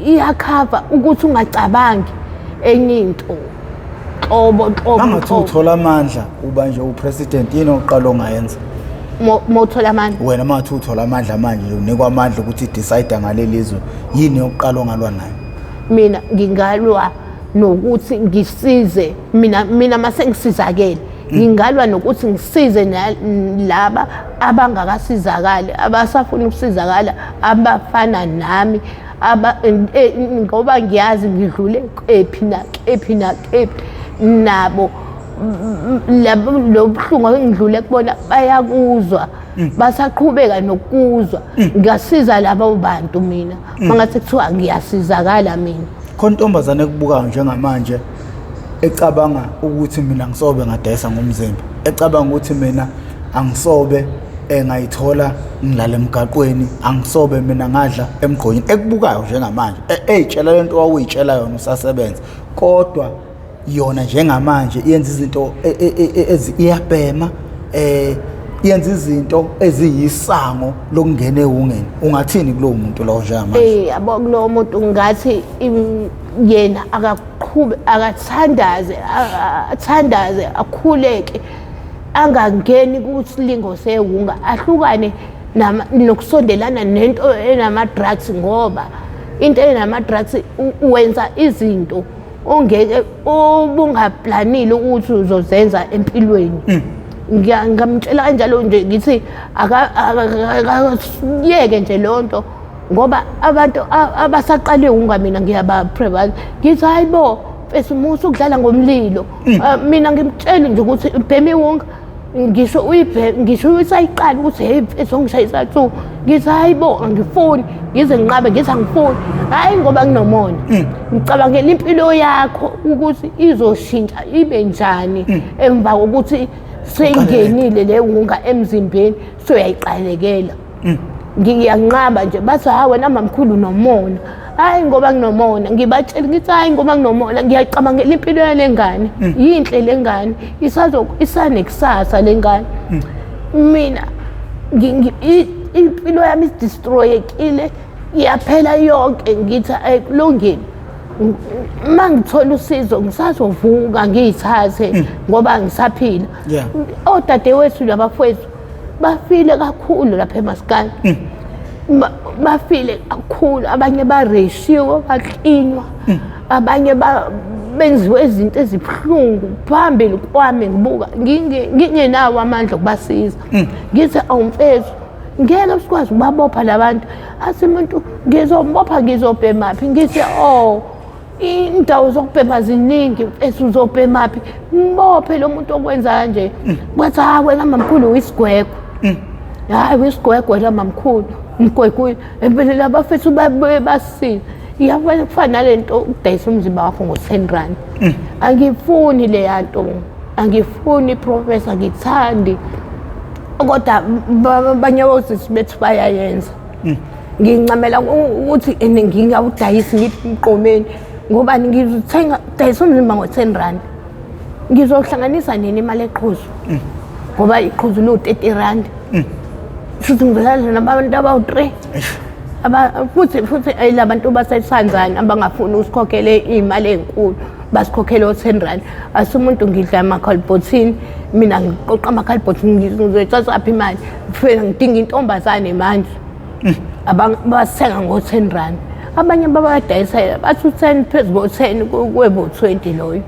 iyakhava ukuthi ungacabangi enye into
angathi uthola amandla uba nje upresident yini oqala ongayenza
mothola amandla
wena mathi uthola amandla manje unikwa amandla ukuthi decide ngalelizwe yini oqala ongalwa nayo
mina ngingalwa nokuthi ngisize mina mase ngisizakele ngingalwa nokuthi ngisize laba abangakasizakali abasafuna ukusizakala abafana nami ngoba ngiyazi ngidlule kephi nabo lo buhlungu engidlule kubona bayakuzwa basaqhubeka nokuzwa ngiyasiza labo bantu mina mangathi kuthiwa ngiyasizakala mina
khona intombazane ekubukayo njengamanje ecabanga ukuthi mina ngisobe ngadayisa ngomzimba ecabanga ukuthi mina angisobe ngayithola ngilala emgaqweni angisobe mina ngadla emgqonyeni ekubukayo njengamanje eyitshela lento owayitshela yona usasebenza kodwa yona njengamanje yenza izinto iyabhema yenza izinto eziyisango lokungena ewungeni ungathini kulowo muntu lo njengamanje
yabo kulowo muntu ngathi yena akaqhube akathandaze akhuleke angangeni kusilingo sewunga ahlukane nokusondelana nento enama drugs ngoba into enama drugs wenza izinto ongeke obungaplanile ukuthi uzozenza empilweni ngamtshela kanjalo nje ngithi akayeke nje lonto ngoba abantu abasaqale unga mina ngiyaba private ngithi hayibo mfethu musu ukudlala ngomlilo mina ngimtshela nje ukuthi ubheme wonke ngisho usayiqala ukuthi hey mfethu ngishayisa 2 ngithi hayibo angifuni ngize nginqabe ngithi angifuni hayi ngoba nginomona ngicabangela impilo yakho ukuthi izoshintsha ibe njani emva kokuthi seyingenile le unga emzimbeni soyayiqalekela ngiyanqaba nje bathi ha wena mamkhulu nomona hayi ngoba nginomona ngibatshela ngithi hayi ngoba nginomona ngiyaqabangela impilo yalengane yinhle lengane isanekusasa lengane mina impilo yami destroyekile iyaphela yonke ngithi ayikulungile mangithola usizo ngisazovuka ngiyithathe ngoba ngisaphila odadewethu labafowethu bafile kakhulu lapha eMaskandi bafile kakhulu abanye bareshiwe baklinywa abanye benziwe izinto ezibhlungu phambili kwami ngibuka ngingenawo amandla okubasiza ngithi awumfethu ngeke sikwazi ukubabopha labantu asimuntu ngizombopha ngizobhemaphi ngithi indawo zokubhema ziningi mfethu uzobhemaphi mbophe lo muntu okwenza kanje bathi wena mamkhulu uyisigwegwe hayi uyisigwegwe la mamkhulu umgwegwe empela labafethu babuye basile iyafana lento ukudayisa umzimba wakho ngo-10 rand angifuni le yanto angifuni professor ngithandi kodwa abanye osisi bethu bayayenza ngincamela ukuthi ngingawudayisi ngithi emqomeni ngoba ngizothenga dayisa umzimba ngo-10 rand ngizohlanganisa nini imali eqhuzu ngoba iqhuzu lo-30 rand futhi ngizolala nabantu abawu-3 futhi labantu basesanzane abangafuni usikhokhele imali enkulu basikhokhele o-10 rand asumuntu ngidla amakhalibhothini mina ngiqoqa amakhalibhothini ngizoyithatha apha imali ngidinga intombazane manje basithenga ngo-10 rand abanye babadayisela bathi u-10 phezu ko-10 kwebo-20 loyo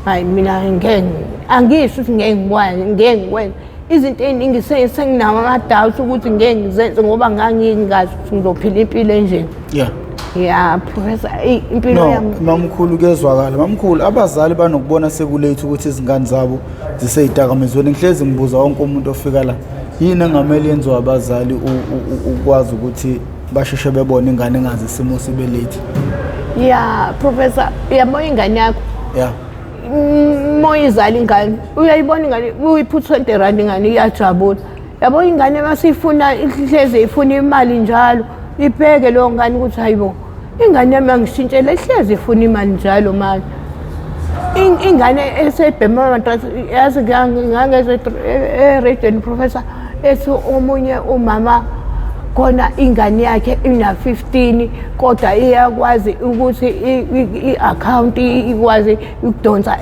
hayi mina angisho ukuthi ngeke ngikwenze izinto ey'ningi senginawo ama-doubts ukuthi ngeke ngizenze ngoba ngangingazi ukuthi ngizophila impilo enjeni professor impilo yami
mamkhulu kuyezwakala mamkhulu abazali banokubona sekulate ukuthi izingane zabo zisey'dakamizweni ngihlezi ngibuza wonke umuntu ofika la yini engamele yenziwe abazali ukwazi ukuthi basheshe bebone ingane engazi isimo sibe late
professor uyabona ingane yakho moyizala ingane uyayibona ingane uyiphutha 20 rand ingane iyajabula yabona ingane masifuna ihleze ifuna imali njalo ibheke lo ngane ukuthi hayibo ingane yami angishintshela ihleze ifuna imali njalo manje ingane esebhema amatrasi yazi ngangeze radio professor ethi omunye umama khona ingane yakhe ina 15 kodwa iyakwazi ukuthi i-account ikwazi ukudonsa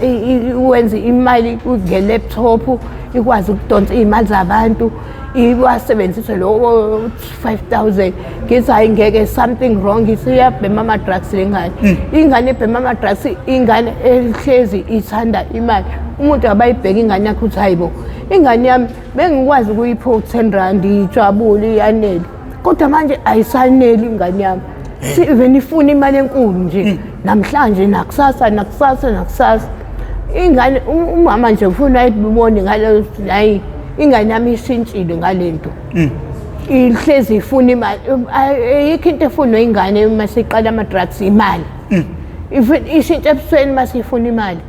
wenze imali nge-laptop ikwazi ukudonsa iy'mali zabantu iwasebenzise lo 5,000 ngithi hayi ngeke something wrong isiyabhema ama-drugs lengane ingane ebhema ama-drugs ingane ehlezi ithanda imali umuntu abayibheka ingane yakhe uthi hayibo ingane yami bengikwazi ukuyipha u-10 rand ijabule iyanele kodwa manje ayisaneli ingane yami even ifuna imali enkulu nje namhlanje nakusasa ingane umama nje ufuna ayibone ngale hayi ingane yami ishintshile ngalento ihlezi ifuna imali ayikho into efunwa ingane uma siqala ama-drugs imali ishintshe ebusweni uma sifuna imali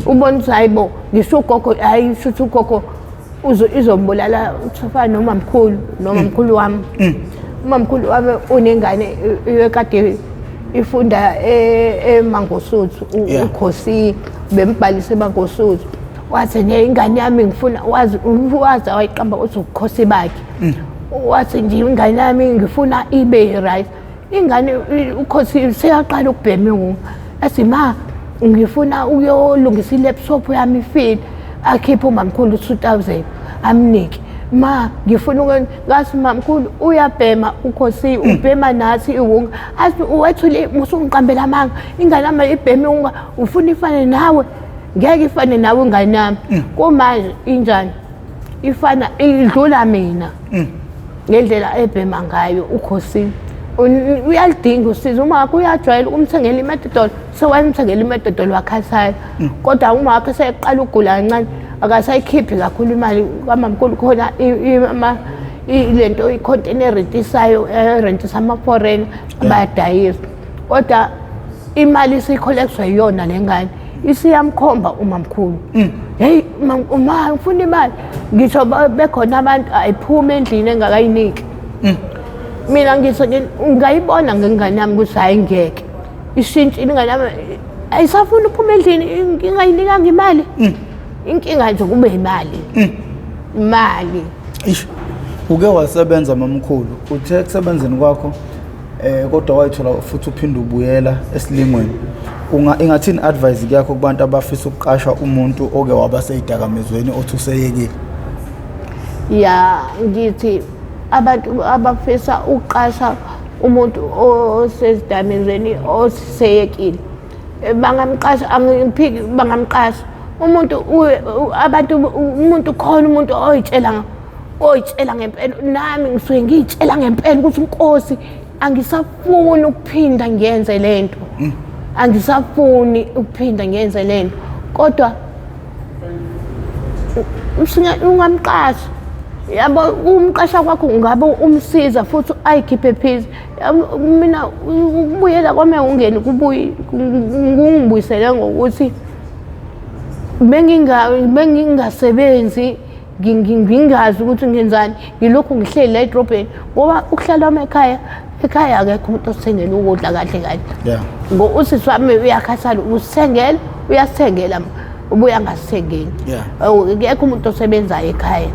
ubona ukuthi hayibo ngisho ugogo hayi shuthi ugogo izombulala uthafana noma mkhulu wami umamkhulu wami unengane ekade ifunda eMangosuthu uKhosi bembhalise eMangosuthu wathi ne ingane yami ngifuna wazi awayiqamba uthi uKhosi bakhe wathi nje ingane yami ngifuna ibe right ingane uKhosi seyaqala ukubhema athi ma ngifuna uyolungisa ilaptop yami ifile akhipha umamkhulu 2000 amnike ma ngifuna ngathi mamkhulu uyabhema uKhosi ubhema nathi iwunga athi uwethule musungiqambela amanga ingane yami ibheme unga ufuna ifane nawe ngeke ifane nawe ingane yami kumanje injani ifana idlula mina ngendlela ebhema ngayo uKhosi uyalidinga usizo uma kuyajwayela umthengela imetodol sewamthengela imetodol wakhasayo kodwa uma wakhe seqala ukugula kancane akasayikhiphi kakhulu imali kamamkhulu khona lento i-container rentisayo rentisa ama-foreign Badayisa kodwa imali isicollectwa yiyona lengane isiyamkhomba umamkhulu hey uma ngifuna imali ngisho bekhona abantu ayiphume endlini engakayiniki mina ngithi ngayibona ngengane yami ukuthi hayi ngeke ishintshile ingane yami ayisafuna uphuma endlini ingayinikanga imali inkinga nje kube imali
uke wasebenza mamkhulu uthe kusebenzeni kwakho kodwa wayithola futhi uphinde ubuyela esilingweni ingathini advice yakho kubantu abafisa ukuqasha umuntu oke waba seyidakamezweni othi useyekile
ya ngithi abantu abafisa ukuqasha umuntu osezidamezweni oseyekile bangamqasha angiphiki bangamqasha umuntu khona umuntu oyitshela ngempela nami ngisuke ngiyitshela ngempela ukuthi inkosi angisafuni ukuphinda ngiyenze lento angisafuni ukuphinda ngiyenze lento kodwa ungamqasha yabo umqasha kwakho ngabe umsiza futhi ayikhiphe phezulu mina ubuyela kwami ungeni ngibuyisele ngokuthi bengingasebenzi ngingazi ukuthi ngenzani ngilokhu ngihleli la edrobheni ngoba ukuhlala wami ekhaya akekho umuntu osithengela ukudla kahle ngo usisi wami uyakhathala usithengela uyasithengela ubuya ngasithengeli akekho umuntu osebenzayo ekhaya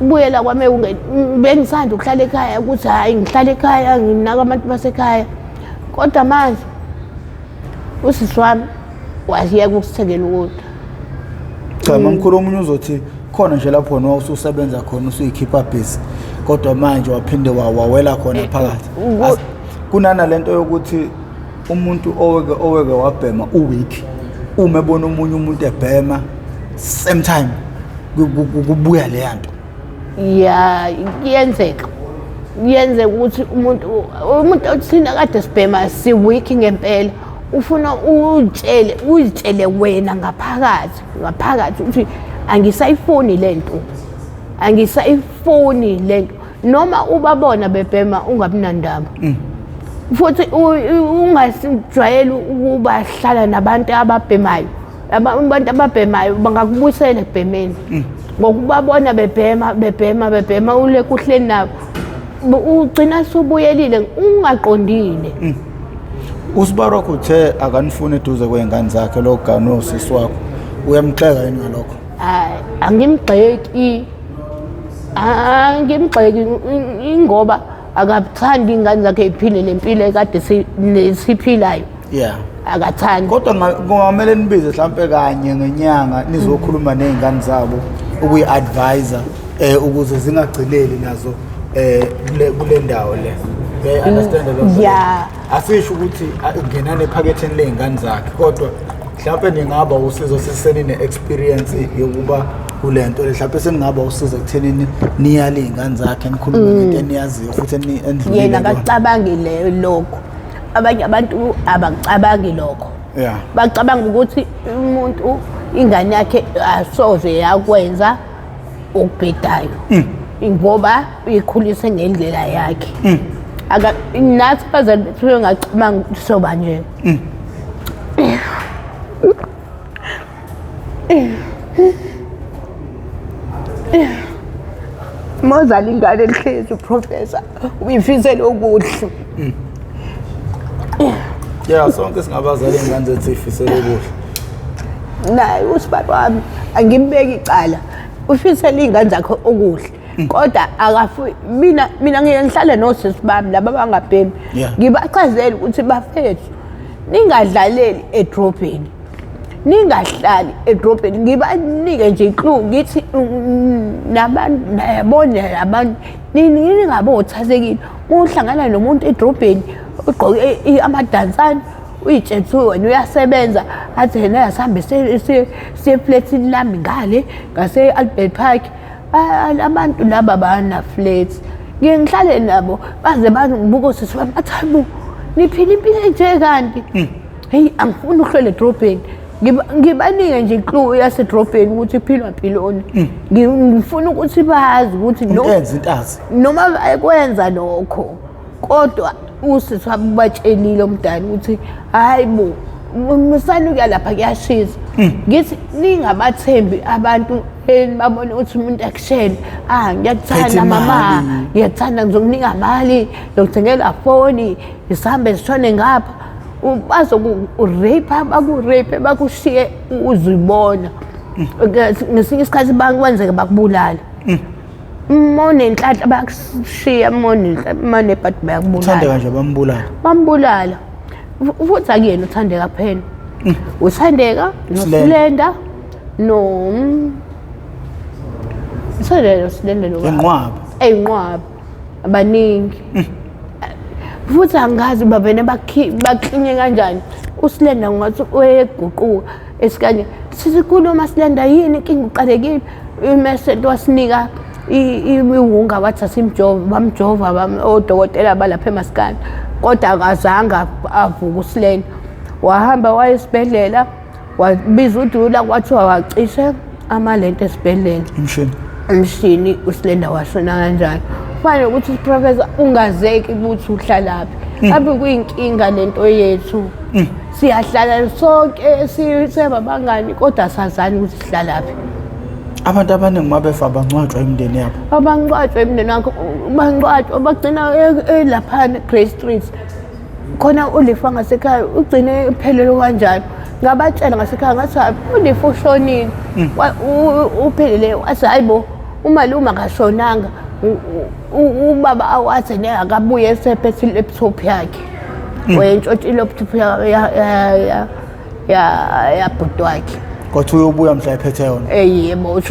ubuyela kwami ungeni bengisanda ukuhlala ekhaya ukuthi hayi ngihlala ekhaya nginaka abantu basekhaya kodwa manje usisi wami waziyeka ukusithengela ukudla
cha mamkhulu omunye uzothi khona nje lapho wona ususebenza khona usuyikhipha busy kodwa manje waphinde wawela khona phakathi kunana lento yokuthi umuntu oweke wabhema uweek uma ebona umunye umuntu ebhema same time kubuya le yanto
ya iyenzeka ukuthi umuntu othina kade sibhema si-week ngempela ufuna uzitshele wena ngaphakathi ukuthi angisayifuni lento noma ubabona bebhema ungabi nandaba futhi ungasijwayeli ukuba hlala nabantu ababhemayo abantu ababhemayo bangakubuyisela ekubhemeni ngokubabona bebhema uleke uhleli nabo ugcina subuyelile ungaqondile
uSibarokho uthe akanifuni eduze kwengane zakhe lokugana osisi wakho uyamxeka yini ngalokho
angimgxeki ingoba akathandi ingane zakhe iphile lempilo ekade siphilayo akathandi
kodwa kungamele nibize mhlambe kanye ngenyanga nizokhuluma nezingane zabo ukuyi-advisor ukuze zingagcileli nazo kule ndawo le understand asisho ukuthi ngenane ephaketheni lezingane zakhe kodwa mhlawumbe ningaba usizo sesisene experience yokuba kulento mhlawumbe seningaba usizo ekuthenini niyale izingane zakhe nikhulume ngento eniyaziyo futhi endlulile
yena akacabangile lokho abanye abantu abacabangi lokho bacabanga ukuthi umuntu ingane yakhe asoze yakwenza okubhedayo ngoba uyikhulise ngendlela yakhe. Nathi abazali bethu ngacabanga ukuthi soba nje. Mozali ingane lihlezi uprofessor uyifisela okuhle.
Yeah, sonke singabazali ingane zethu ifisela okuhle.
Naye usibaba wami angimbeki icala. Ufisela ingane zakhe okuhle. Kodwa akafuyi mina ngeke ngihlale nosisi bami laba abangabhemi. Ngibachazela ukuthi bafethu ningadlaleli edrobheni. Ningahlali edrobheni ngibanike nje iclue ngithi nabantu nayabona abantu ningabothathekile uhlangana nomuntu edrobheni ugqoke amadansana uyitshethu wena uyasebenza athi yena asihambe siye flatini lami ngale ngase Albert Park. Abantu laba bana flats ngeke ngihlale nabo baze bangibuka sisi bami athabu niphila impilo enje kanti hey angifuni ukuhlala edrobheni. Ngibanike nje iclue yasedrobheni ukuthi iphilwa philoni. Ngifuna ukuthi bazi ukuthi noma bayakwenza lokho kodwa usisi wami batshelile omdala ukuthi hayibo musanuka lapha kuyashisa. Ngithi ningabathembi abantu babone ukuthi umuntu akushele ngiyakuthanda mama ngiyakuthanda ngizokunika imali ngikuthengela foni isihambe sishone ngapha. Bazoku-rape baku-rape bakushiye uzibona. Ngesinye isikhathi bakwenzeka bakubulala. Mone inhlanhla bakushiya mone but bayakubulala.
Uthandeka nje bambulala.
Bambulala. Futhi akuyena uthandeka phela. Uthandeka noSlenda Slenda lo.
Enqwaba.
Enqwaba. Abaningi. Futhi angazi babene baklinye kanjani. USlenda ngathi uyeguquka esikanye. Sisikhuluma Slenda yini inkinga uqalekile. Imesento wasinika iwunga wathi asimjova bamjova odokotela balapha eMaskane. Kodwa akazange avuka uSlenda. Wahamba waya esibhedlela wabiza udula kwathiwa wacishe amalento esibhedlela. Umshini uSlenda washona kanjani. Kufanele ukuthi professor ungazeki ukuthi uhlalaphi. Abe kuyinkinga lento yethu. Siyahlala sonke sisebabangani kodwa sazani ukuthi sihlalaphi.
Abantu abaningi mabefa bangcwatshwa imindeni yabo.
Abangcwatshwa imindeni yakho bangcwatshwa bagcina lapha Grey Street. Khona ulifa ngasekhaya ugcine iphelelo kanjani. Ngabatshela ngasekhaya ngathi ulifa ushonile. Uphelele wathi hayibo umalume akashonanga. Ubaba awathi akabuye esephethe laptop yakhe. Wayentshontsha ilaptop ya bhuti wakhe.
Kodwa uyobuya mhla ephethe yona.
Yebo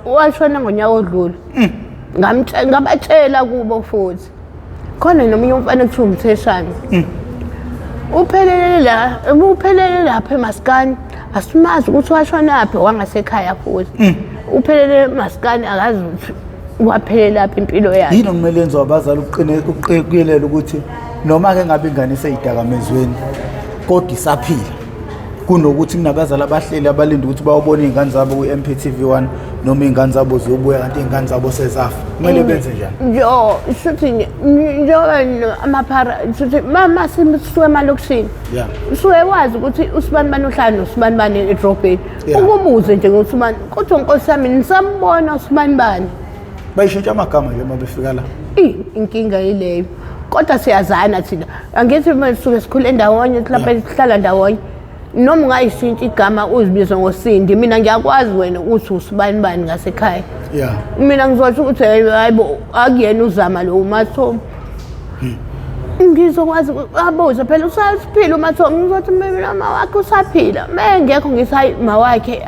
washona ngonyaka odlule. Ngabatshela kubo futhi. Khona nomunye umfana ekuthiwa uMtheshana. Uphelele lapha eMaskane asimazi ukuthi washonaphi wangasekhaya futhi. Uphelele eMaskane akazi ukuthi waphelela lapha impilo yakhe.
Yini okumele enziwe abazali ukuyelela ukuthi noma ke ngabe ingane seyidakamezweni kodwa isaphila kunokuthi kunabazali abahleli abalinda ukuthi bawubone izingane zabo kuMp TV1 noma izingane zabo ziyobuya kanti izingane zabo sezafa. Kumele benze njani?
Shuthi amaphara shuthi mama simsuke emalokishini. Usuke wazi ukuthi uSibanibani uhlala noSibanibani edrobheni. Ukubuze nje ngoSibani kodwa Nkosi yami nisambona uSibanibani.
Bayishintsha amagama nje mabefika la.
Inkinga yileyo. Kodwa siyazana thina. Angithi masuke sikhule endawonye lapha sihlala ndawonye. Noma ungayishintsha igama uzibiza ngoSindi mina ngiyakwazi wena uthi uSibanibani ngasekhaya. Mina ngizosho ukuthi hayibo akuyena uzama lo uMathomo. Ngizokwazi abuza phela usaphila uMathomo ngizothi mina mama wakhe usaphila. Mengekho ngisayi mawakhe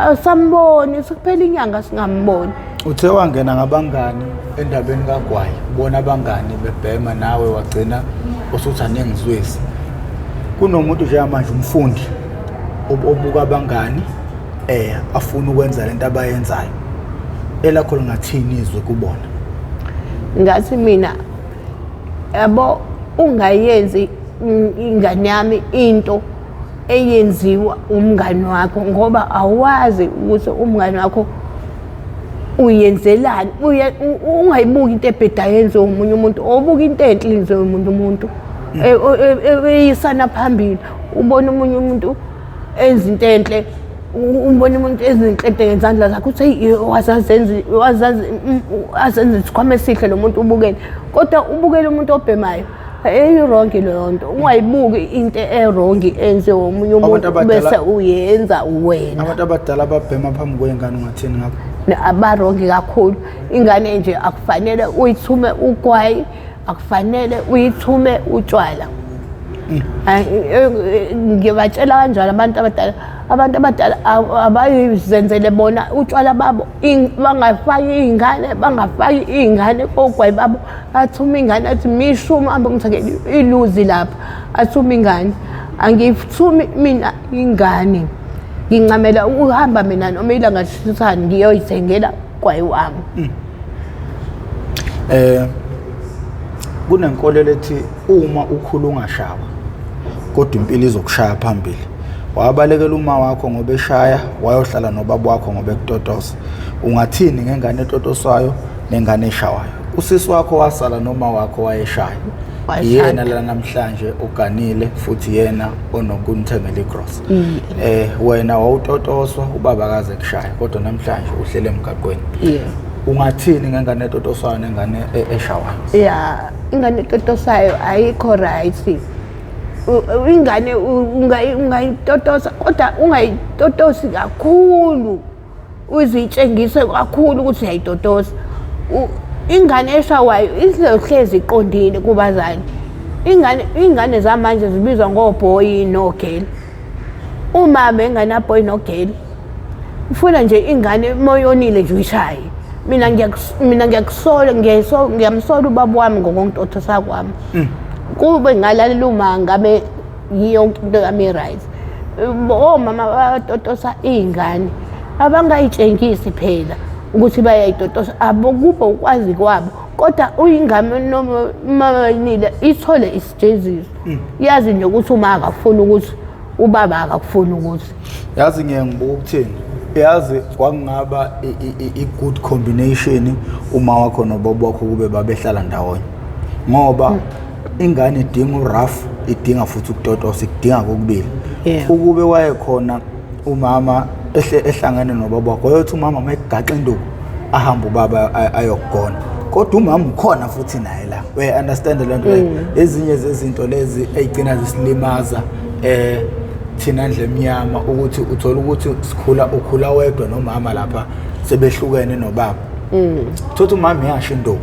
akasamboni sekuphela inyanga singamboni.
Uthe wangena ngabangani endabeni kaGwayi ubona abangani bebhema nawe wagcina usuthi anengizwezi. Kunomuntu nje manje umfundi obuka abangani afuna ukwenza lento abayenzayo. Elakho lingathini izwe kubona?
Ngathi mina yabo ungayenzi ingane yami into eyenziwa umngani wakho ngoba awazi ukuthi umngani wakho uyenzelani ungayibuki into ebheda yenziwe umunye umuntu obuka into enhle yenziwe umuntu eyisana phambili ubona umunye umuntu enza into enhle ubona umuntu ezinhle ngezandla zakhe uthi wazenza isikhwama esihle lo muntu ubukele kodwa ubukele umuntu obhemayo wrong leyo nto ungayibuki into wrong enziwe omunye umuntu bese uyenza wena.
Abantu abadala ababhema phambi kwengane ungathini ngapho?
Abarongi kakhulu ingane nje akufanele uyithume ugwayi akufanele uyithume utshwala. Ngibatshela kanjalo abantu abadala abayizenzele bona utshwala babo bangafaki iy'ngane ogwayi babo athuma ingane athi mishuma hamba ngithakele iluzi lapha athuma ingane angithumi mina ingane ngincamela ukuhamba mina noma ilanga lishisani ngiyoyithengela ugwayi wami.
Kunenkolelo ethi uma ukhula ungashawa kodwa impilo izokushaya phambili. Wabalekela uma wakho ngoba eshaya wayohlala nobaba wakho ngoba ekutotosa. Ungathini ngengane etotoswayo nengane eshawayo? Usisi wakho wasala noma wakho wayeshaya. Yena la namhlanje uganile futhi yena onokunthengela igross. Wena wawutotoswa ubaba akaze kushaya kodwa namhlanje uhlele emgaqweni. Ungathini ngengane etotoswayo nengane eshawayo?
Ingane etotosayo ayikho right. Ingane ungayitotosa kodwa ungayitotosi kakhulu uzitshengise kakhulu ukuthi uyayitotosa. Ingane eshawayo izohlezi iqondile kubazali. Ingane zamanje zibizwa ngoboy no girl. Uma bengana boy no girl ufuna nje ingane moyonile nje uyishaye. Mina ngiyamsola ubaba wami ngokuntotosa kwami. Kube ngalalela uma ngabe yonke into yami right. Omama batotosa ingane abangayitshengisi phela ukuthi bayayitotosa abokupho ukwazi kwabo kodwa uyingane noma nile ithole isijeziso. Yazi nje ukuthi uma akafuna ukuthi ubaba akafuna ukuthi.
Yazi ngibuka ukuthini? Yazi kwangaba i-good combination uma wakho nobaba wakho kube babehlala ndawonye. Ngoba ingane idinga urough idinga futhi ukutotosa idinga kokubili. Ukube wayekhona umama ehlangene nobaba wakho yothi umama mayigaxa induku ahamba ubaba ayokugona kodwa umama ukhona futhi naye la. We understand le nto le? Ezinye zezinto lezi eyigcina zisilimaza thina ndle emnyama ukuthi uthola ukuthi ukhula wedwa nomama lapha sebehlukene nobaba. Uthothi umama iyasho induku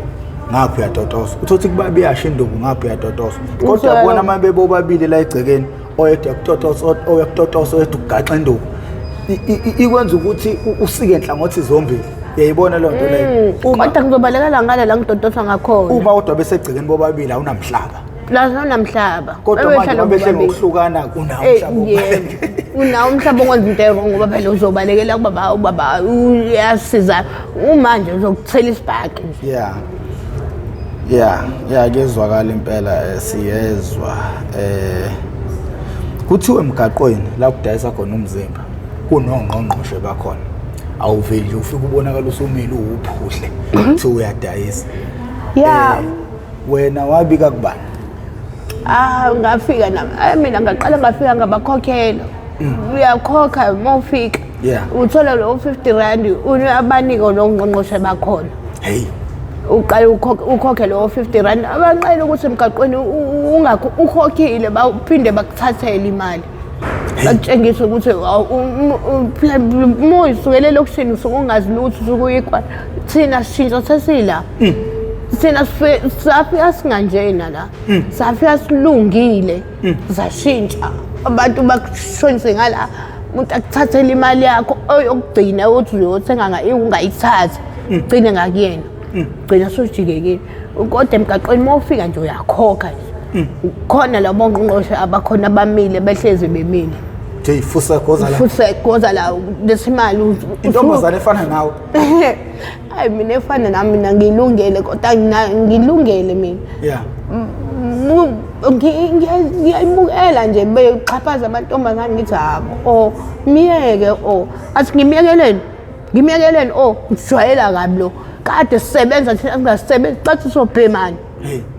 ngapha uyatotosa uthothi kubaba iyasho induku ngapha uyatotosa kodwa bona uma bebobabili la egcekeni oyedwa ukutotosa oyekutotosa oyedwa ukugaxa induku ikwenza ukuthi usike enhlangothi zombili. Uyayibona le nto leyo?
Kodwa ngizobalekela ngale la ngitotosa ngakhona.
Uma kodwa bese egcekeni bobabili awunamhlaba.
La namhlaba.
Kodwa manje behle ngokuhlukana kunawo umhlaba.
Unawo umhlaba ongenza into engo ngoba phela uzobalekela ubaba uyasiza umanje uzokuthela isibhaqi. Kezwakala impela siyezwa. Kuthiwe emgaqweni la kudayisa khona Umzimba kunongqongqoshe bakhona. Awuveli ufika ubonakala usumile uphuhle uthi uyadayisa. Wena wabika kubani? Ngafika nami mina ngaqala ngafika ngabakhokhela. Uyakhokha mawufika uthola lo 50 rand abanike lo ngqongqoshe bakhona. Uqala ukhokhe lo 50 rand abanqayile ukuthi emgaqweni ukhokhile baphinde bakuthathele imali. Bakutshengisa ukuthi moyisukele lokushini usungazi lutho usukuyikwa thina sishintsha sesila. Thina safika singanjena la safika silungile zashintsha abantu bakushonise ngala umuntu akuthathele imali yakho oyokugcina uthi uyothenga ungayithatha ugcine ngakuyena ugcina sojikekile kodwa emgaqweni mawufika nje uyakhokha khona labo ngqongqoshe abakhona bamile behlezi bemile
nje fusa
goza la lesimali
intombazane efana nawe.
Hayi mina efana nami mina ngilungele kodwa ngilungele mina. Ngiyayibukela nje bexhaphaza amantombazane ngithi habo miyeke athi ngimiyekeleni ngimiyekeleni ngijwayela kabi lo kade sisebenza thina singasebenzi bathi sobhemani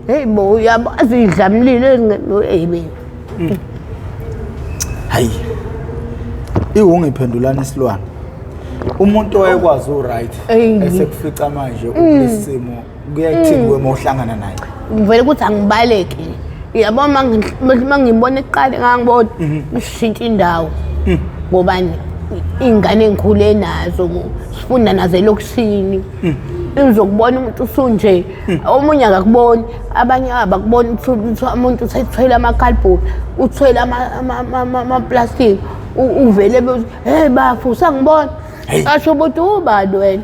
hey bo uyabazi idlamlile hey
hayi iwungiphendulana isilwane umuntu oyekwazi uright esekufica manje kulesimo kuyayithini wema uhlangana naye
ngivele ukuthi angibaleke yabona mangibona eqale ngangibona ushintsha indawo ngobani ingane engikhule nazo sifunda nazo elokushini izokubona umuntu usunje omunye akakuboni abanye abakubona umuntu usethwele amakhalibhodi uthwele ama plastic uvele hey bafu sangibona asho ukuthi ubani wena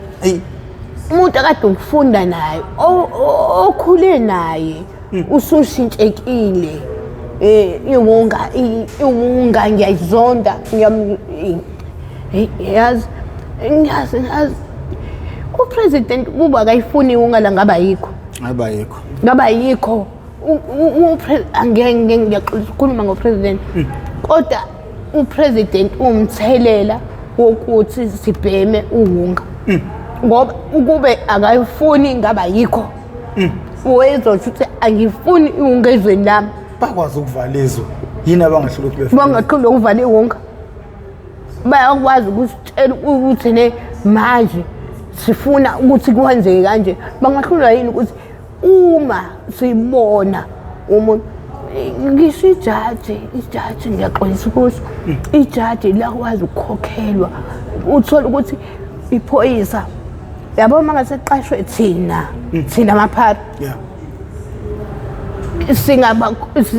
umuntu akade ukufunda naye okhule naye usushintshekile iwunga ngiyayizonda yazi upresident kuba akayifuni iwunga la ngaba yikho ngiyakhuluma ngopresident kodwa upresident umthelela wokuthi sibheme uwunga ngoba ukube akayifuni ngaba yikho uyezothi ukuthi angifuni iwunga ezweni lami
bakwazi ukuvalizwa yini abangahluleki befuna
bangakhuluma ukuvala iwunga bayakwazi ukutshela ukuthi ne manje sifuna ukuthi kwenzeke kanje bangahlulwa yini ukuthi uma sibona umuntu ngisho ijaji ngiyaxolisa ukuthi ijaji lakwazi ukukhokhelwa uthola ukuthi iphoyisa yabo mangaseqashwe thina maphara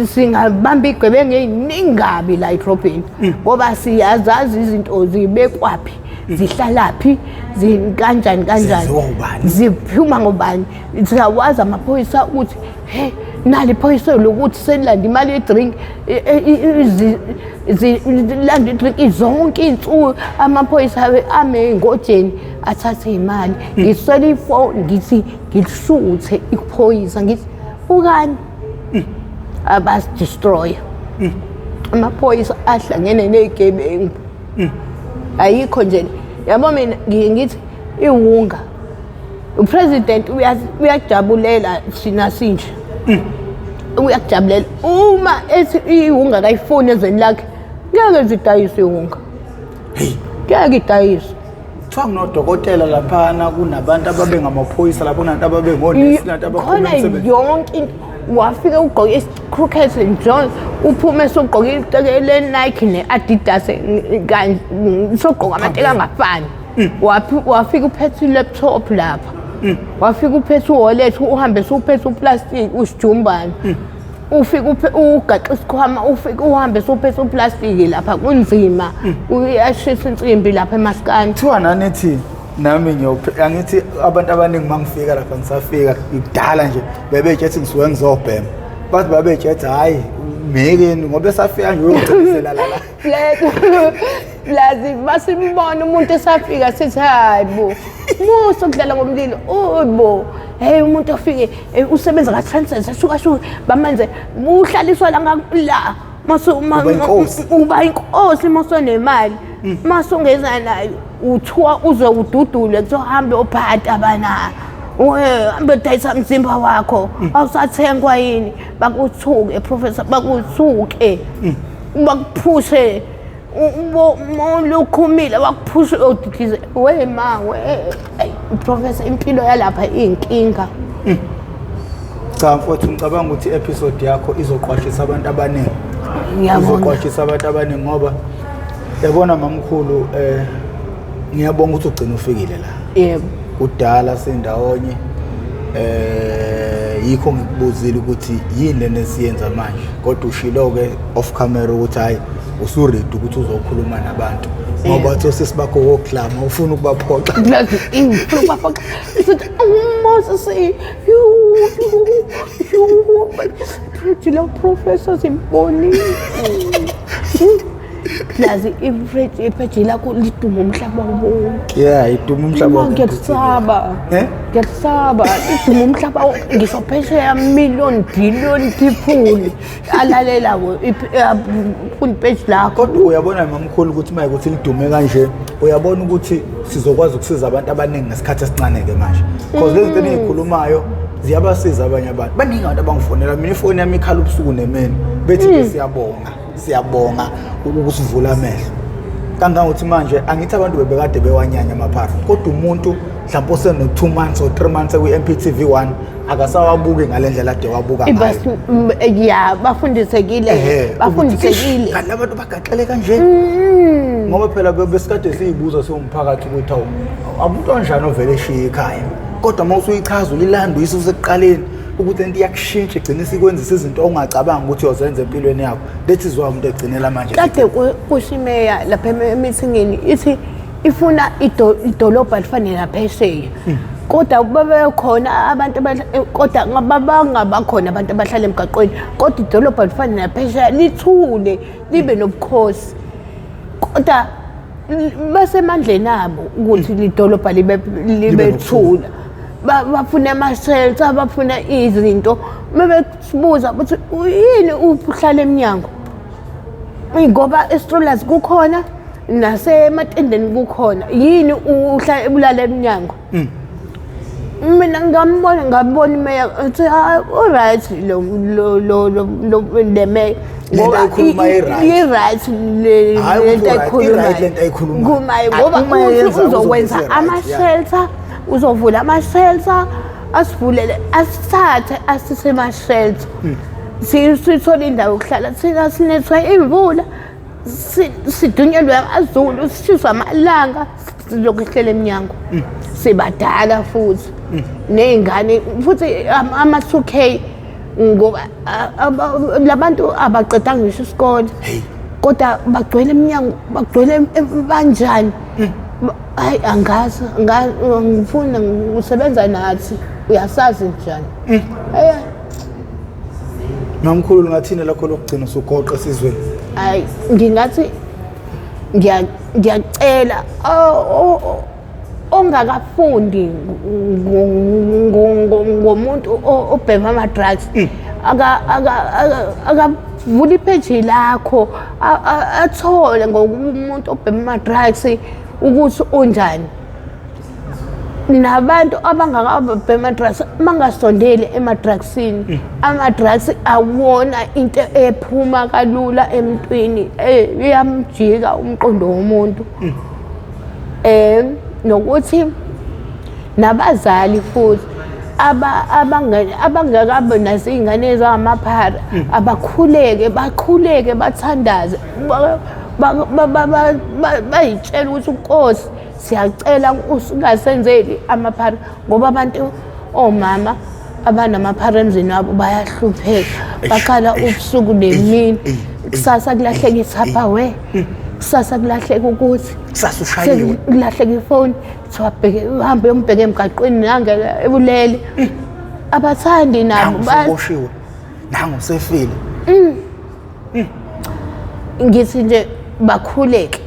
singabamba igwebenge eyiningabi la edrobheni ngoba siyazazi izinto zibekwaphi zihlalaphi kanjani ziphuma ngobani siyawazi amaphoyisa ukuthi hey nali iphoyisa lokuthi selilanda imali yedrink zilanda idrink zonke iy'nsuku amaphoyisa ame ngojeni athathe imali ngiswela ifoni ngithi ngilishuthe iphoyisa ngithi ukani abasi-destroya amaphoyisa ahlangene ney'gebengu ayikho nje yabo mina ngithi iwunga upresident uyakujabulela thina sinje uyakujabulela uma ethi iwunga kayifuni ezweni lakhe ngeke zidayise iwunga ngeke idayise
kuthiwa kunodokotela laphana kunabantu ababe ngamaphoyisa lapho kunabantu ababe ngonesi nabantu abakhona
yonke into wafika ugqoke i-crooked and Jones uphume sogqoke itekele Nike ne-Adidas sogqoka amateka angafani wafika uphethe i-laptop lapha wafika uphethe u-wallet uhambe suphethe uplastic usijumbane ufika ugaxa isikhwama ufika uhambe suphethe uplastic lapha kunzima uyashisa insimbi lapha emaskani
kuthiwa nanithi nami angithi abantu abaningi mangifika lapha ngisafika idala nje bebejethi ngisuke ngizobhema bathi babejethi hayi mekeni ngoba esafika nje uyongicela la
lazi basimbona umuntu esafika sithi hayi bo muso kudlala ngomlilo bo hey umuntu ofike usebenza ka transfer shuka bamanze uhlaliswa la uba inkosi masonemali masongeza nayo uthiwa uze ududule kuzohambe ophatha abana hambe dayisa umzimba wakho awusathengwa yini bakuthuke professor bakuthuke bakuphushe lokhumile wakuphusha odikhize wema professor impilo yalapha inkinga
cha mfowethu ngicabanga ukuthi episode yakho izoqwashisa abantu abaningi izoqwashisa abantu abaningi ngoba yabona mamkhulu ngiyabonga ukuthi ugcina ufikile la
yebo
kudala sendawonye yikho ngikubuzile ukuthi yini lena esiyenza manje kodwa ushilo ke off camera ukuthi hayi usuready ukuthi uzokhuluma nabantu ngobathi sesibakho woklama ufuna ukubaphoxa
ufuna ukubaphoxa sithi Moses you lo professor simboni lazi ipage lakho liduma umhlaba wonke
iduma umhlaba wonke
ngiyasaba ngiyasaba iduma umhlaba ngisho phesheya million billion people alalela full page lakho.
Kodwa uyabona mamkhulu ukuthi maye ukuthi lidume kanje uyabona ukuthi sizokwazi ukusiza abantu abaningi ngesikhathi esincane ke manje because lezi zinto engikhulumayo ziyabasiza abanye abantu baningi abantu abangifonela mina ifoni yami ikhala ubusuku nemini bethi ke siyabonga ukusivula amehlo kangangokuthi manje angithi abantu bebekade bewanyanya amaphara kodwa umuntu mhlawumbe oseno 2 months or 3 months kwi-Mp TV1 akasawabuki ngalendlela ade wabuka ngayo.
Yeah, bafundisekile
kanti abantu bagaxele kanje ngoba phela besikade siyibuza siwumphakathi ukuthi umuntu onjani ovele eshiya ekhaya kodwa mawusu uyichaza ulilanda isekuqaleni ukuthi lento iyakushintsha igcina sikwenzisa izinto ongacabanga ukuthi uyozenza empilweni yakho that is why umuntu egcinela manje
kade kushimeya lapha emithingini ithi ifuna idolobha lifanele laphesheya kodwa babe khona abantu kodwa ngabakhona abantu abahlala emgaqweni kodwa idolobha lifanele laphesheya lithule libe nobukhosi kodwa basemandleni abo ukuthi lidolobha libe thula bafuna ama-shelter bafuna izinto mebesibuza ukuthi yini uhlala eminyango ngoba estrollers kukhona nasematendeni kukhona yini ulala eminyango mina ngambona imeya uthi alright lo meya ngoba i-right lento ayikhulumayo ngoba uzokwenza ama-shelter uzovula ama-shelter asivulele asithathe asisema-shelter sithole indawo yokuhlala thina sinethwe imvula sidunyelwe amazulu sishiswa amalanga silokuhlela eminyango sibadala futhi ney'ngane futhi ama-2K ngoba labantu abaqedanga ngisho isikole kodwa bagcwele eminyango bagcwele banjani hayi angazi ngifuna usebenza nathi uyasazi njani
Mamkhulu ngathina lakho lokugcina usugoqa esizweni
hayi ngingathi ngiyacela ongakafundi ngomuntu obhema ama-drugs akavula ipheji lakho athole ngokumuntu obhema ama-drugs ukuthi unjani nabantu abangakabhema ama-drugs bangasondeli ema-drugsini ama-drugs awona into ephuma kalula emntwini iyamjika umqondo womuntu nokuthi nabazali futhi abangakabi nazo iy'ngane ezangamaphara bakhuleke bathandaze bayitshela ukuthi uNkosi siyacela usingasenzeli amaphara ngoba abantu omama abanamaphara emzini wabo bayahlupheka bakhala ubusuku nemini kusasa kulahleka ithapha kusasa kulahleka ukuthi kulahleka ifoni kuthiwa uhambe uyombheka emgaqweni nangela ebulele abathandi nabo
bashiwe nangu usefile
ngithi nje bakhuleke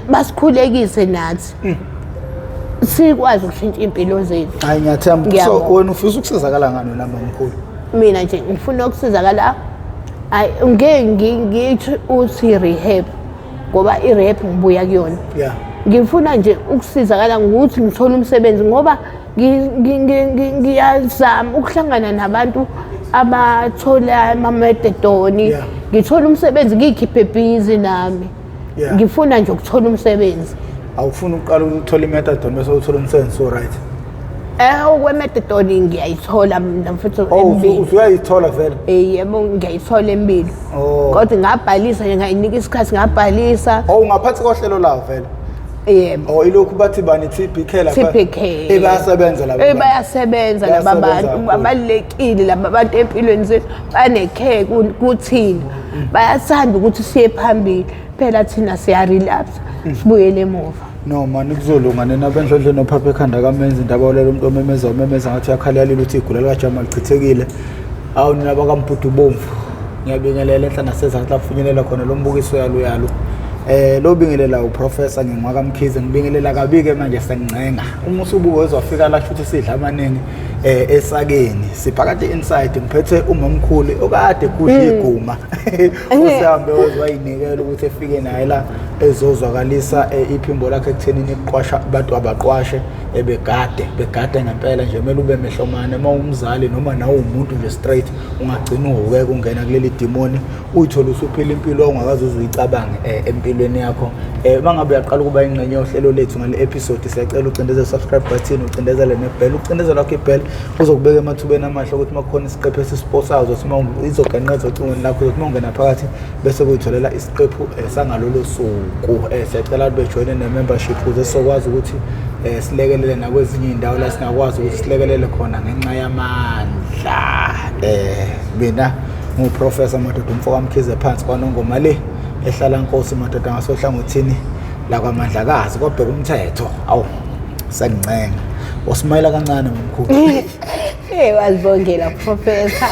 basikhulekise nathi sikwazi ukushintsha impilo zethu.
Hayi ngiyathemba so wena ufisa ukusizakala ngani la mamkhulu?
Mina nje ngifuna ukusizakala hayi ngithi uthi rehab ngoba i-rehab ngibuya kuyona.
Yeah.
Ngifuna nje ukusizakala ngokuthi ngithole umsebenzi ngoba ngiyazama ukuhlangana nabantu abathola ama-methadone ngithola umsebenzi ngikhiphe busy nami. Ngifuna nje ukuthola umsebenzi.
Awufuna uqala ukuthola i-methadone bese uthola umsebenzi so right?
Okwe-methadone ngiyayithola mina futhi
usuyayithola vele?
Yebo ngiyayithola embili. Kodwa ngabhalisa nje ngayinika isikhathi ngabhalisa.
Ungaphathi kohlelo lawo vele?
Yebo.
Ilokhu bathi bani TPK lapha?
TPK.
Bayasebenza laba.
Bayasebenza laba bantu babalekile laba bantu empilweni zethu banecare kuthina. Bayathanda ukuthi siye phambili. Phela thina siya relapse sibuyele emuva.
No man kuzolunga nina bendlondle nophapha ekhanda kamenzi indaba olela umuntu omemeza ngathi yakhalelile uthi igula likajama lichithekile. Awu nina bakampudu bomvu. Ngiyabingelela enhla nasezantla afunyelela khona lo mbukiso yalo. Lo bingelela uprofessor nginqwakamkhize ngibingelela kabi-ke manje sengincenga uma usubuke wezwafika la futhi sidla amaningi esakeni siphakathi inside ngiphethe umamkhulu okade kudla iguma usehambe wezwayinikela ukuthi efike naye la ezozwakalisa iphimbo lakhe ekuthenini iqwasha abantu abaqwashe begade ngempela nje kumele ube mehlomane uma umzali noma nawe umuntu nje straight ungagcina uhukeka ungena kuleli demoni uyithola usuphila impilo ongakaze uzuyicabange empilweni yakho. Mangabe uyaqala ukuba ingxenye yohlelo lethu ngale episode siyacela ucindezele subscribe button ucindezele nebell ucindezele lakho ibell uzokubeka emathubeni amahle ukuthi makukhona isiqephu esisposayo uthi izoganqeza ocingweni lakho ukuthi ungena phakathi bese kuyitholela isiqephu sangalolo suku. Siyacela ube join ne-membership ukuze sizokwazi ukuthi silekelele nakwezinye indawo la singakwazi ukuthi silekelele khona ngenxa yamandla. Mina nguprofessor Madoda Umfokamkhize phansi kwanongoma le ehlala Nkosi Madoda ngasohlangothini la kwaMandlakazi kodwa umthetho awu sengincenga usimayela kancane ngomkhulu
wazibongela professor